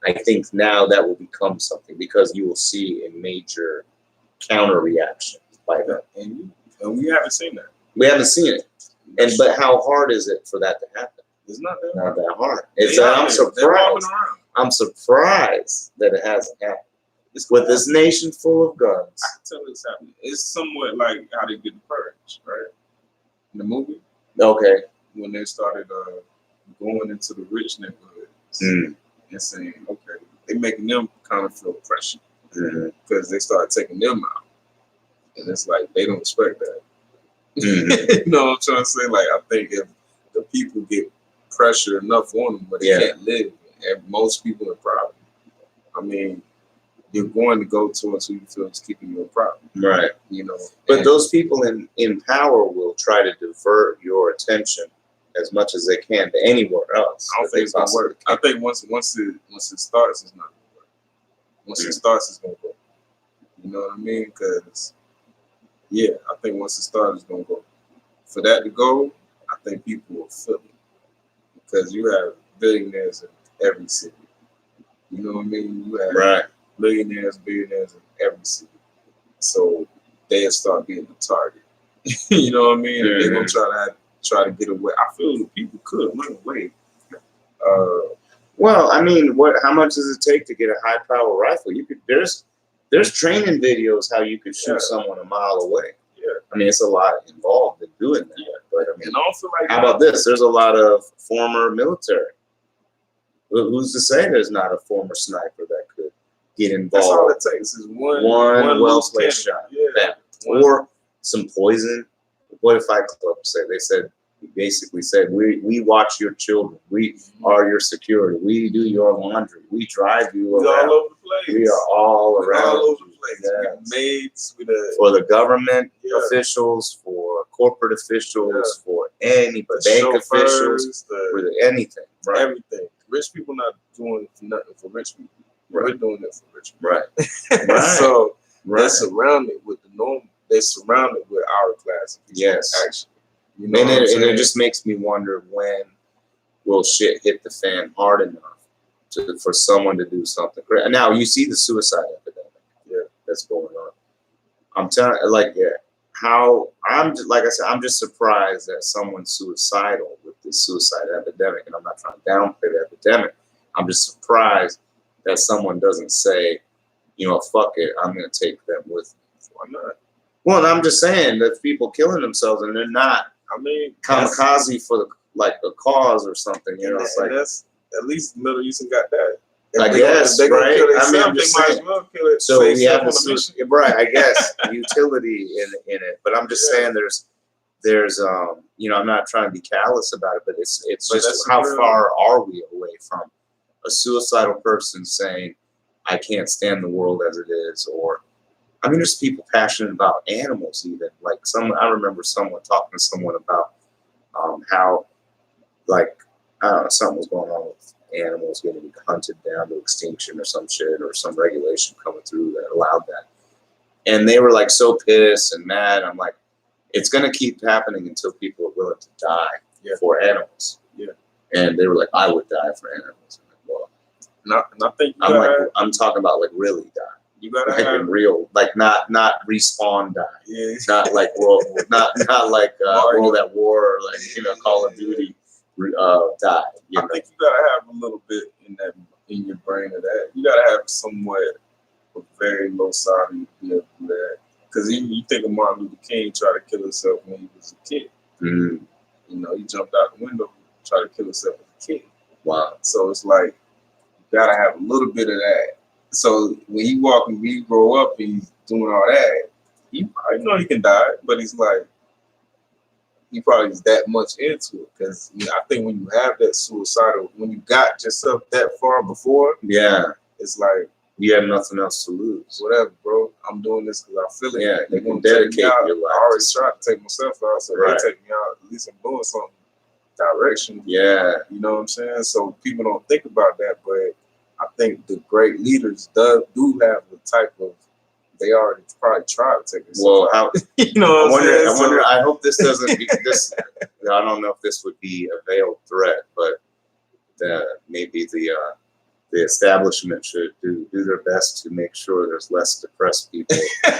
I think now that will become something, because you will see a major counter reaction by them. And we haven't seen that. We haven't seen it. But how hard is it for that to happen? It's not that hard. I'm surprised. I'm surprised that it hasn't happened. With this nation full of guns. I can tell it's happening. It's somewhat like how they did the Purge, right? In the movie. Okay. When they started going into the rich neighborhoods and saying, okay, they're making them kind of feel pressure because they started taking them out. And it's like, they don't expect that. You know what I'm trying to say? Like, I think if the people get pressure enough on them, but they can't live, and most people are probably, I mean, you're going to go towards who you feel is keeping you a problem. Right. But those people in power will try to divert your attention as much as they can to anywhere else. I don't think it's going to work. I think once it starts, it's not going to work. Once it starts, it's going to go. You know what I mean? Because, I think once it starts, it's going to go. For that to go, I think people will feel it. because you have billionaires in every city. You know what I mean? You have Right. millionaires, billionaires in every city. So they'll start being the target. You know what I mean? And they're gonna try to get away. I feel the people could run away. Well, I mean, how much does it take to get a high power rifle? You could there's training videos how you could shoot someone a mile away. Yeah. I mean, it's a lot involved in doing that. Yeah. But I mean, And I don't feel like how about this? There's a lot of former military. Who's to say there's not a former sniper that could get involved? That's all it takes is one well placed shot. Yeah. Or some poison. What if Fight Club said? They basically said, we watch your children. We are your security. We do your laundry. We drive you around. All over the place. We are all around. All over the place. Yeah. With maids, for the government officials, for corporate officials, for any bank officials, for anything. Right. Everything. Rich people not doing nothing for rich people. Right. We're doing it for rich people. Right. Right. So they're surrounded with the norm. They're surrounded with our class. Yes. Actually. You know and it just makes me wonder, when will shit hit the fan hard enough for someone to do something great? Now you see the suicide epidemic that's going on. I'm telling I'm just surprised that someone's suicidal with this suicide epidemic, and I'm not trying to downplay the epidemic. I'm just surprised that someone doesn't say, fuck it, I'm going to take them with me. Why not? Well, and I'm just saying that people killing themselves and they're not. I mean, kamikaze for a cause or something. It's like that's at least the Middle East got that. I guess, right? I mean, I'm just saying. So we have right? I guess utility in it, but I'm just saying there's I'm not trying to be callous about it, but it's just how far are we away from a suicidal person saying, I can't stand the world as it is, or I mean, there's people passionate about animals even. Like I remember someone talking to someone about how, like, I don't know, something was going on with animals getting hunted down to extinction or some shit, or some regulation coming through that allowed that. And they were like so pissed and mad. I'm like, it's going to keep happening until people are willing to die for animals. Yeah. And they were like, I would die for animals. I'm like, well, and I think I'm talking about like really die. You gotta have real, like not respawn die. Yeah. Not like not like World at War, or like Call of Duty die. I think you gotta have a little bit in your brain of that. You gotta have somewhat a very low salary to be able to do that. Because even you think of Martin Luther King tried to kill himself when he was a kid. Mm-hmm. He jumped out the window, tried to kill himself as a kid. Wow. So it's like you gotta have a little bit of that. So when he grow up, he's doing all that. He probably he can die, but he's like, he probably is that much into it. Because I think when you have that suicidal, when you got yourself that far before, it's like you have nothing else to lose. Whatever, bro. I'm doing this because I feel it. Yeah, they can dedicate your life. I already tried to take myself out, so they take me out. At least I'm doing something direction. Yeah, you know what I'm saying. So people don't think about that, but I think the great leaders do have the type of, they already probably tried to take this. Well, how, I wonder. I hope this doesn't be this. I don't know if this would be a veiled threat, but maybe the establishment should do their best to make sure there's less depressed people.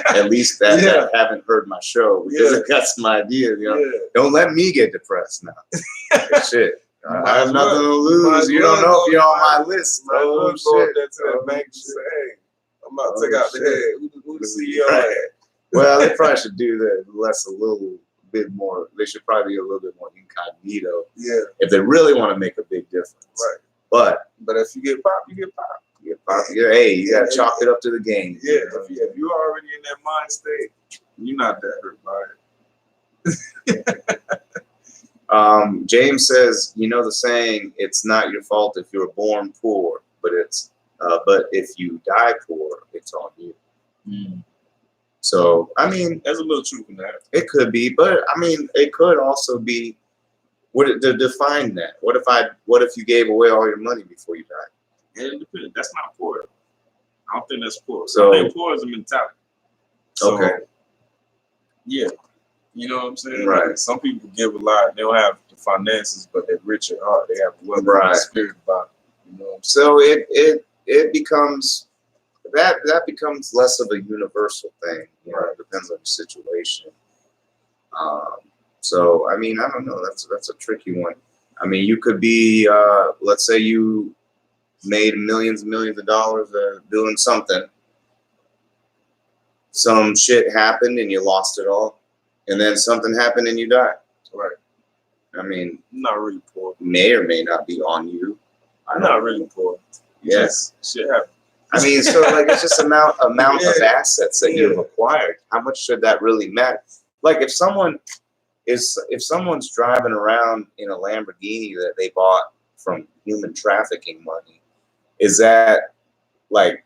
At least that haven't heard my show, because that's my idea. Don't let me get depressed now. Shit. I have nothing to lose. You don't know if you're on my list. Oh, shit. That's that bank and say, hey, I'm about to take out the head. Who the CEO at? Well, they probably should do that a little bit more. They should probably be a little bit more incognito. Yeah. If they really want to make a big difference. Right. But if you get popped, you get popped. You get popped. Hey, you got to chalk it up to the game. Yeah. If you're already in that mind state, you're not that hurt by it. James says, the saying, it's not your fault if you're born poor, but if you die poor, it's on you. Mm. So, I mean, there's a little truth in that. It could be, but I mean, it could also be, to define that. What if you gave away all your money before you died? It depends. That's not poor. I don't think that's poor. So, I think poor is a mentality. So, okay. Yeah. You know what I'm saying? Right. Like, some people give a lot. They don't have the finances, but they're rich at heart. They have a wealth Right. of spirit about it. You know what I'm saying? So it becomes that becomes less of a universal thing. You know, it depends on the situation. So I mean, I don't know. That's a tricky one. I mean, you could be, let's say you made millions and millions of dollars doing something. Some shit happened and you lost it all, and then something happened and you died. Right. I mean, I'm not really poor. May or may not be on you. I'm not really poor. Yes. Shit happens. I mean, so like it's just amount of assets that you've acquired. How much should that really matter? Like if someone's driving around in a Lamborghini that they bought from human trafficking money, is that like,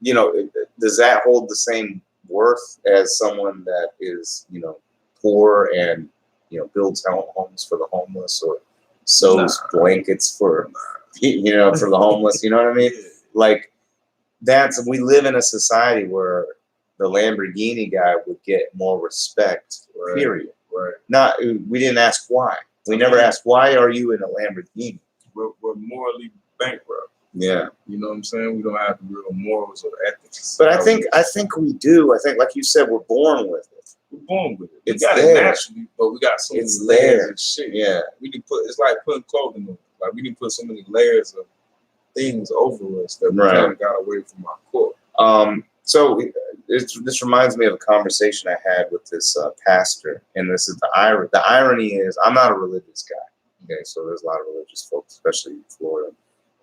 you know, does that hold the same worth as someone that is, you know, poor and, you know, builds homes for the homeless or sews blankets for, you know, for the homeless? You know what I mean? Like we live in a society where the Lamborghini guy would get more respect. Period. Right. We didn't ask why. We never asked why are you in a Lamborghini. We're morally bankrupt. Yeah. You know what I'm saying? We don't have the real morals or ethics. But I think we do. I think, like you said, we're born with it. We're born with it. It's we got there. it naturally, but we got so many layers there. and shit. Yeah. We can it's like putting clothing on. Like we can put so many layers of things over us that we kind of got away from our core. So this reminds me of a conversation I had with this pastor, and this is the irony. The irony is I'm not a religious guy. Okay, so there's a lot of religious folks, especially in Florida,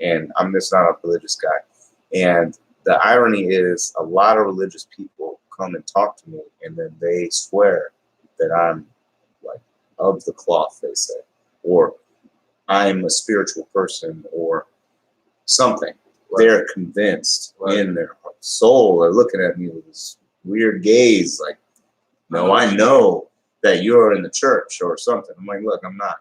and I'm just not a religious guy. And the irony is a lot of religious people come and talk to me, and then they swear that I'm like of the cloth, they say, or I'm a spiritual person, or something. Right. They're convinced in their soul. They're looking at me with this weird gaze, like, no, I know that you're in the church or something. I'm like, look, I'm not.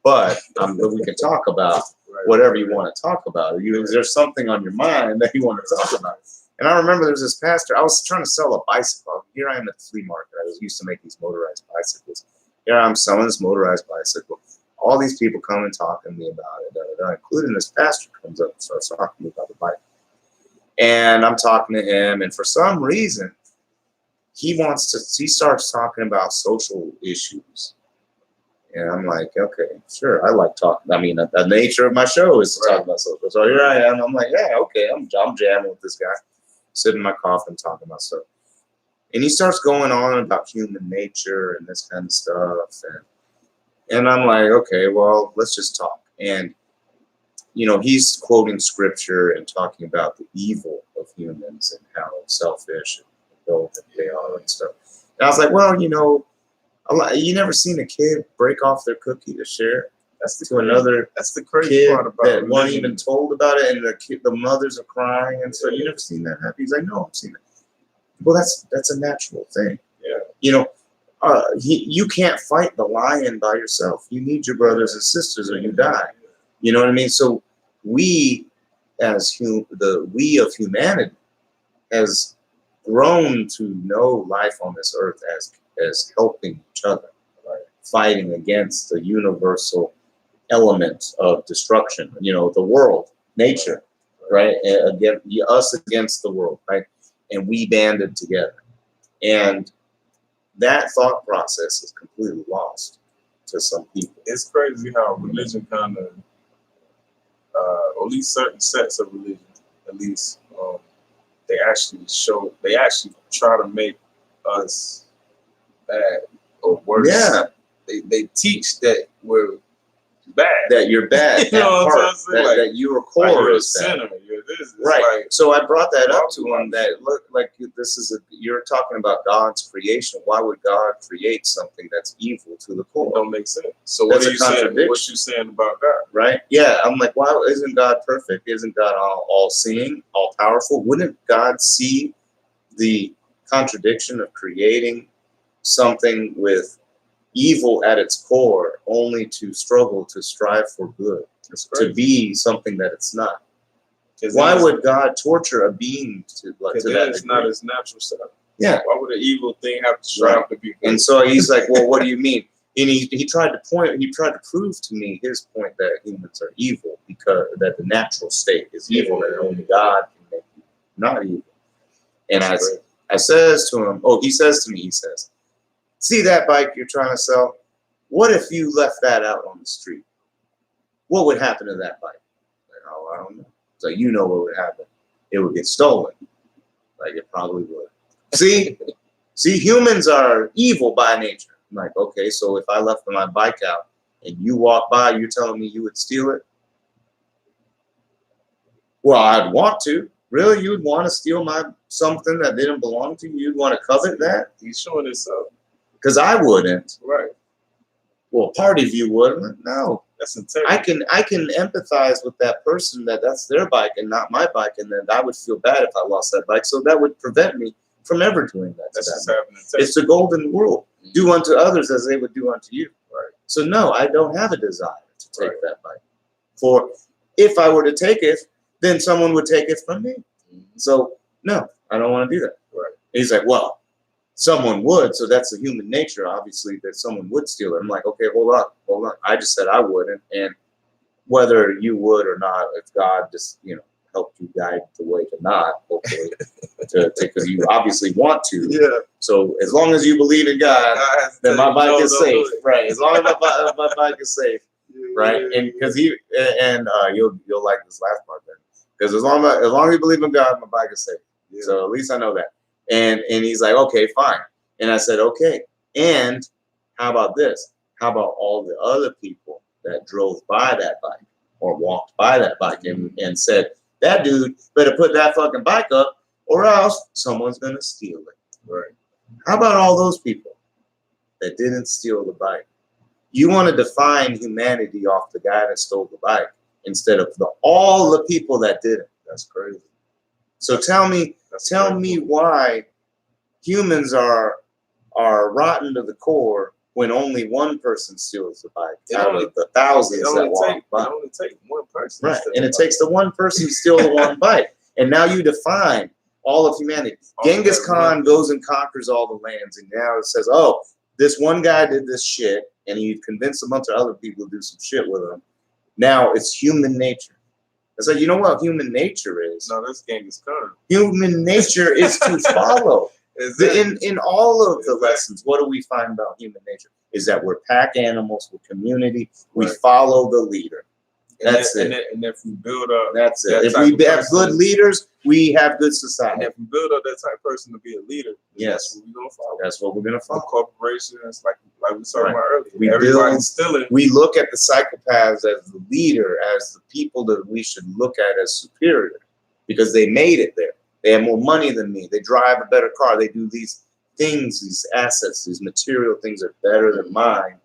But we can talk about whatever you want to talk about. Is there something on your mind that you want to talk about? And I remember there's this pastor. I was trying to sell a bicycle. Here I am at the flea market. I was used to make these motorized bicycles. Here I'm selling this motorized bicycle. All these people come and talk to me about it, including this pastor comes up and starts talking to me about the bike. And I'm talking to him, and for some reason, he starts talking about social issues. And I'm like, okay, sure, I like talking. I mean, the nature of my show is to talk about social. So here I am. I'm like, yeah, okay, I'm jamming with this guy, sitting in my coffin talking about stuff. And he starts going on about human nature and this kind of stuff. And I'm like, okay, well, let's just talk. And, you know, he's quoting scripture and talking about the evil of humans and how selfish and indulgent they are and stuff. And I was like, well, you know, you never seen a kid break off their cookie to share another. That's the crazy part about it. That weren't even told about it, and the mothers are crying, and so you never seen that happen. He's like, no, I've seen it. Well, that's a natural thing. Yeah. You know, you can't fight the lion by yourself. You need your brothers and sisters, or you die. You know what I mean? So we, as we of humanity, has grown to know life on this earth as helping each other, right? Fighting against the universal element of destruction. You know, the world, nature, right? Again, us against the world, right? And we banded together. And that thought process is completely lost to some people. It's crazy how religion kind of, or at least certain sets of religion, at least, they actually try to make us bad or worse. Yeah. They teach that we're bad. That you're bad. You know what I'm saying? That your core is bad. You're this. Right. Like, so I brought that up to him that look like you're talking about God's creation. Why would God create something that's evil to the core? It don't make sense. So what are you saying? What you saying about God? Right? Yeah. I'm like, why isn't God perfect? Isn't God all seeing, all powerful? Wouldn't God see the contradiction of creating something with evil at its core, only to struggle to strive for good, to be something that it's not? Why would God torture a being to that? It's not his natural self. Yeah. Why would an evil thing have to strive to be good? And so he's like, well, what do you mean? And he tried to prove to me his point that humans are evil because that the natural state is evil and only God can make you not evil. And I says to him, he says to me, he says, see that bike you're trying to sell? What if you left that out on the street? What would happen to that bike? Like, oh, I don't know. So you know what would happen. It would get stolen. Like it probably would. See, humans are evil by nature. I'm like, okay, so if I left my bike out and you walk by, you're telling me you would steal it? Well, I'd want to. Really? You would want to steal something that didn't belong to you? You'd want to covet that? He's showing himself. Because I wouldn't. Right. Well, part of you wouldn't. No. That's integrity. I can empathize with that person that's their bike and not my bike, and then I would feel bad if I lost that bike. So that would prevent me from ever doing that. That's just having integrity. It's the golden rule. Do unto others as they would do unto you. Right. So no, I don't have a desire to take that bike. For if I were to take it, then someone would take it from me. So no, I don't want to do that. Right. He's like, well, someone would, so that's the human nature, obviously, that someone would steal it. I'm like, okay, hold on. I just said I wouldn't, and whether you would or not, if God just, helped you guide the way to not, hopefully, because you obviously want to. Yeah. So as long as you believe in God, then my bike is safe, right? As long as my bike is safe, right? And because you'll like this last part then, because as long as you believe in God, my bike is safe. Yeah. So at least I know that. And he's like, okay, fine. And I said, okay. And how about this? How about all the other people that drove by that bike or walked by that bike and said, that dude better put that fucking bike up or else someone's going to steal it. Right. How about all those people that didn't steal the bike? You want to define humanity off the guy that stole the bike instead of all the people that didn't. That's crazy. So tell me why humans are rotten to the core when only one person steals the bike out of the thousands that walk by. It only takes one person. Right, and it takes the one person to steal the one bike. And now you define all of humanity. Genghis Khan goes and conquers all the lands, and now it says, oh, this one guy did this shit, and he convinced a bunch of other people to do some shit with him. Now it's human nature. It's like, you know what human nature is? No, that's Genghis Khan. Human nature is to follow. In all of the lessons, what do we find about human nature? Is that we're pack animals, we're community, we follow the leader. That's it. And if we build up, that's it. If we have good leaders, we have good society. And if we build up that type of person to be a leader, yes, that's what we're gonna follow. That's what we're gonna follow. The corporations, like we talked about earlier, everybody's stealing. We look at the psychopaths as the leader, as the people that we should look at as superior, because they made it there. They have more money than me. They drive a better car. They do these things, these assets, these material things are better than mine.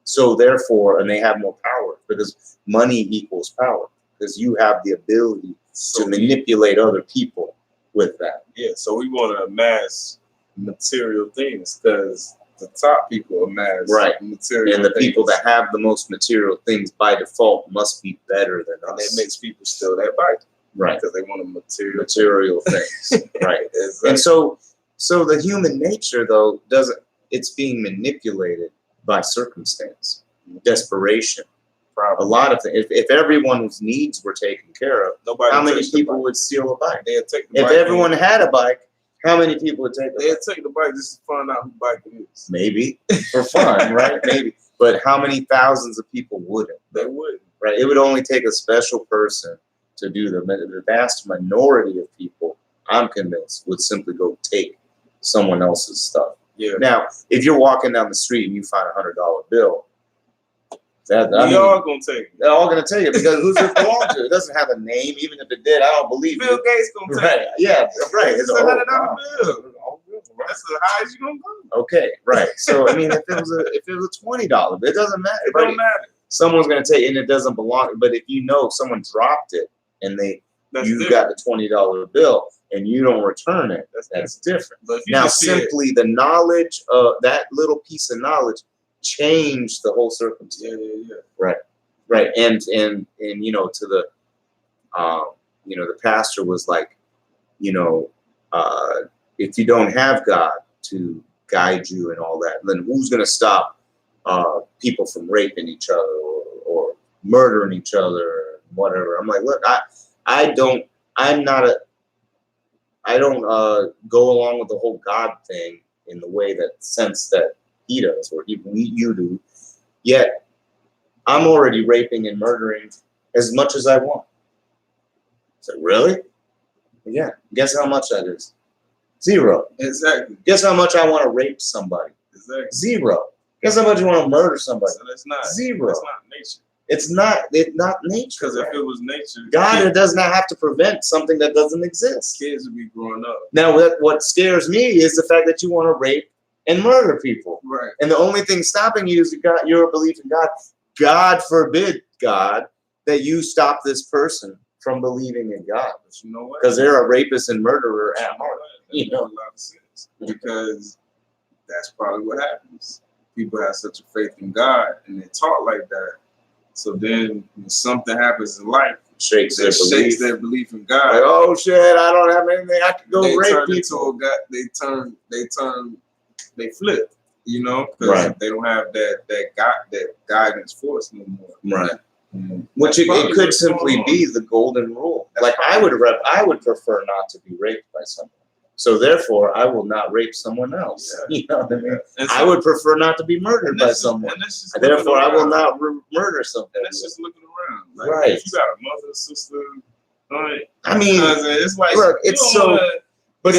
So therefore, and they have more power because money equals power because you have the ability to manipulate other people with that. Yeah, so we want to amass material things because the top people amass material and the things. People that have the most material things by default must be better than us. And that makes people steal that bike. Right. Because they want a material things. Right. Exactly. And so the human nature, though, it's being manipulated by circumstance, desperation. A lot of things. If everyone's needs were taken care of, how many people would steal a bike? They'd take the bike. If everyone had a bike, how many people would take it? They'd take the bike just to find out who bike it is. Maybe. For fun, right? Maybe. But how many thousands of people wouldn't? They wouldn't. Right. It would only take a special person to do the vast minority of people, I'm convinced, would simply go take someone else's stuff. Yeah. Now, if you're walking down the street and you find $100 bill, they're all gonna take it. They're all gonna take it because who's it belong to? It doesn't have a name, even if it did. I don't believe Bill Gates gonna take it. Yeah, right. It's $100 bill. That's the highest you gonna go. Okay, right. So I mean, if it was a $20 bill, it doesn't matter. It don't matter. Someone's gonna take it and it doesn't belong. But if you know someone dropped it and you got the $20 bill and you don't return it, that's different. Now, simply the knowledge of that little piece of knowledge changed the whole circumstance. Yeah. Right. And to the the pastor was like, if you don't have God to guide you and all that, then who's going to stop people from raping each other or murdering each other or whatever? I'm like, look, I don't go along with the whole God thing in the way that sense that he does or you do. Yet I'm already raping and murdering as much as I want. So really? Yeah. Guess how much that is? 0. Exactly. Guess how much I want to rape somebody? Exactly. 0. Guess how much you want to murder somebody? So that's not 0. That's not nature. It's not nature. Because if it was nature, God does not have to prevent something that doesn't exist. Kids would be growing up. Now, what scares me is the fact that you want to rape and murder people. Right. And the only thing stopping you is your belief in God. God forbid, God, that you stop this person from believing in God. But you know what? Because they're a rapist and murderer at heart. That makes a lot of sense. Because that's probably what happens. People have such a faith in God and they're taught like that. So then when something happens in life, shakes their belief in God. Like, oh shit, I don't have anything. I can go rape people. They flip, you know, because they don't have that guidance force no more. Right. Which it could simply be the golden rule. Like I would prefer not to be raped by someone. So therefore, I will not rape someone else. Yeah. You know what I mean? So, I would prefer not to be murdered by someone. Therefore, I will not murder someone. And that's just looking around. Like, right. If you got a mother, sister, I mean, it's like look, it's so. But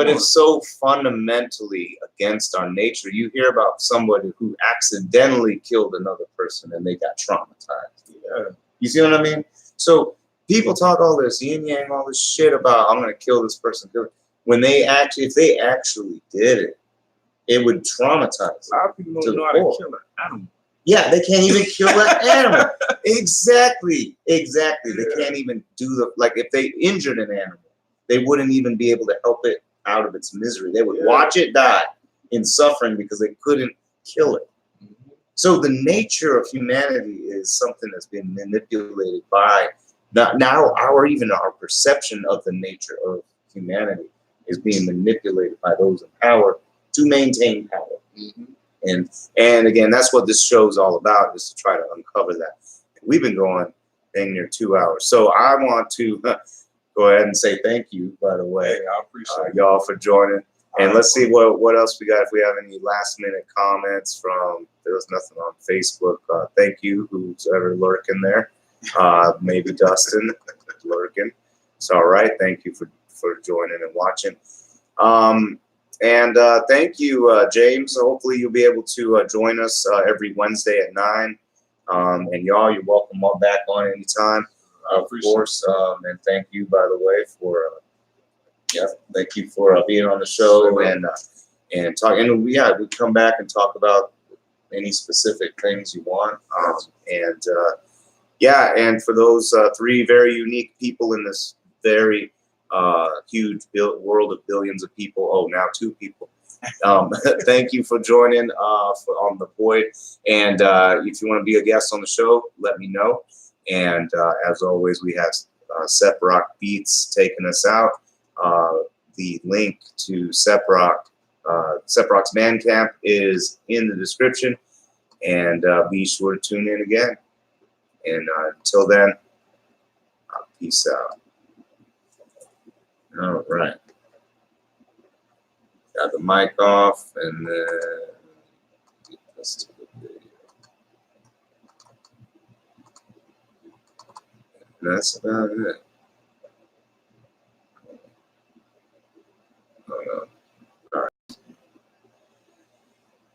it's so fundamentally against our nature. You hear about somebody who accidentally killed another person and they got traumatized. Yeah. You see what I mean? So people talk all this yin yang, all this shit about I'm gonna kill this person. When if they actually did it, it would traumatize. A lot of people don't know how to kill an animal. Yeah, they can't even kill an animal. Exactly. They can't even do if they injured an animal, they wouldn't even be able to help it out of its misery. They would watch it die in suffering because they couldn't kill it. Mm-hmm. So the nature of humanity is something that's been manipulated by now our perception of the nature of humanity is being manipulated by those in power to maintain power. Mm-hmm. And again, that's what this show is all about, is to try to uncover that. We've been going dang near 2 hours. So I want to go ahead and say thank you, by the way. I appreciate y'all for joining. And let's see what else we got. If we have any last minute comments there was nothing on Facebook. Thank you, who's ever lurking there. Maybe Dustin lurking. It's all right. Thank you for joining and watching. And thank you, James. Hopefully you'll be able to join us every Wednesday at 9. And y'all, you're welcome all back on anytime. Of course, and thank you, by the way, for thank you for being on the show and talking. And we come back and talk about any specific things you want. And for those 3 very unique people in this very huge world of billions of people. Oh, now 2 people. Thank you for joining on the Void. And if you want to be a guest on the show, let me know. And as always, we have Seprock Beats taking us out. The link to Seprock's Bandcamp is in the description. And be sure to tune in again. And until then, peace out. All right. Got the mic off, and then get this to the video. And that's about it. All right.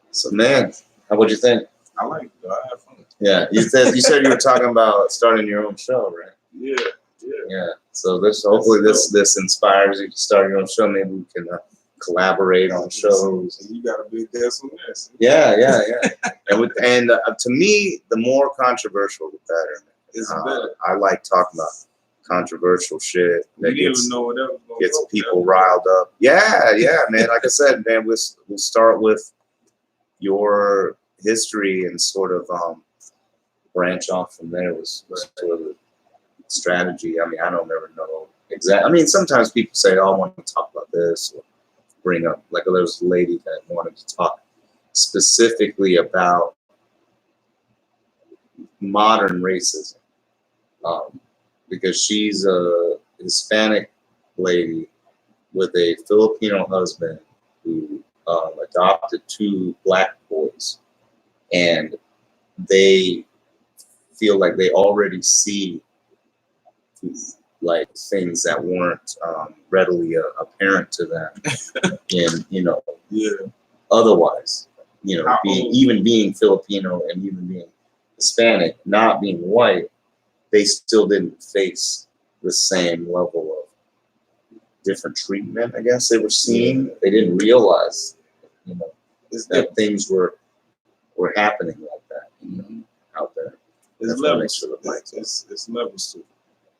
So, man, what'd you think? I like it, though. I have fun. Yeah, you said you were talking about starting your own show, right? Yeah. So hopefully this inspires you to start your own show. Maybe we can collaborate on shows. You got a big guest on this. Yeah. and to me, the more controversial, the better. It's better. I like talking about controversial shit that gets people riled up. Yeah, man. Like I said, man, we'll start with your history and sort of branch off from there. Was sort of the strategy. I mean, I don't ever know exactly. I mean, sometimes people say, "Oh, I want to talk about this," bring up. Like there was a lady that wanted to talk specifically about modern racism, because she's a Hispanic lady with a Filipino husband who adopted 2 black boys, and they feel like they already see like things that weren't readily apparent to them in otherwise, being Filipino and even being Hispanic, not being white, they still didn't face the same level of different treatment, I guess they were seeing. They didn't realize, that things were happening like that, out there. It's levels. It's levels to it.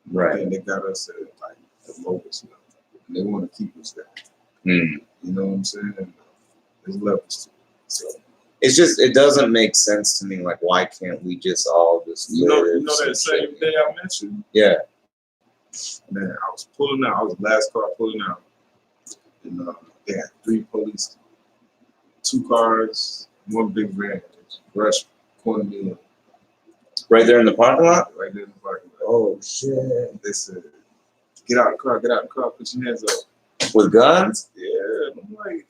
Right. And they got us at like the lowest level. And they want to keep us there. Mm. You know what I'm saying? There's levels to it. So it's just, it doesn't make sense to me. Like, why can't we just all just live? You know that same day I met you? Yeah. Man, I was pulling out. I was the last car pulling out. And they had 3 police, 2 cars, 1 big van. Rush cornered me in. Right there in the parking lot? Right there in the parking lot. Oh, shit. They said, get out of the car, put your hands up. With guns? Yeah. I'm like,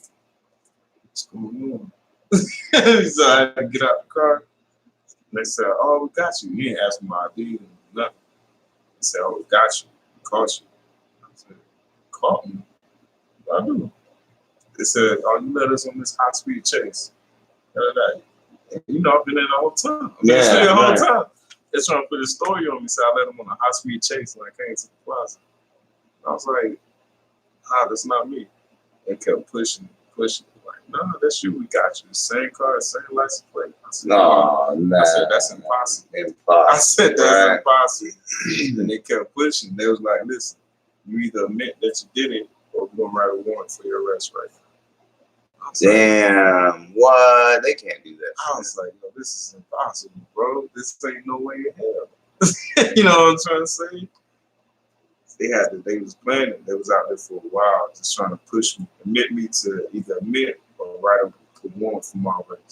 what's going on? So I had to get out the car. And they said, oh, we got you. You ain't ask me my ID or nothing. They said, oh, we got you. We caught you. I said, caught me? What I do? They said, oh, you led us on this high-speed chase. And, I've been there the whole time. The whole time. They're trying to put a story on me, so I let them on a high-speed chase when I came to the plaza. I was like, that's not me. They kept pushing. Like, no, that's you. We got you. Same car, same license plate. I said, no. I said, that's impossible. I said, that's impossible. And they kept pushing. They was like, listen, you either admit that you did it, or we're going to write a warrant for your arrest right now. Damn, what? They can't do that. I was like, no, this is impossible, bro. This ain't no way in hell. You know what I'm trying to say? They was planning. They was out there for a while, just trying to push me, admit me to either admit or write a warrant for my arrest.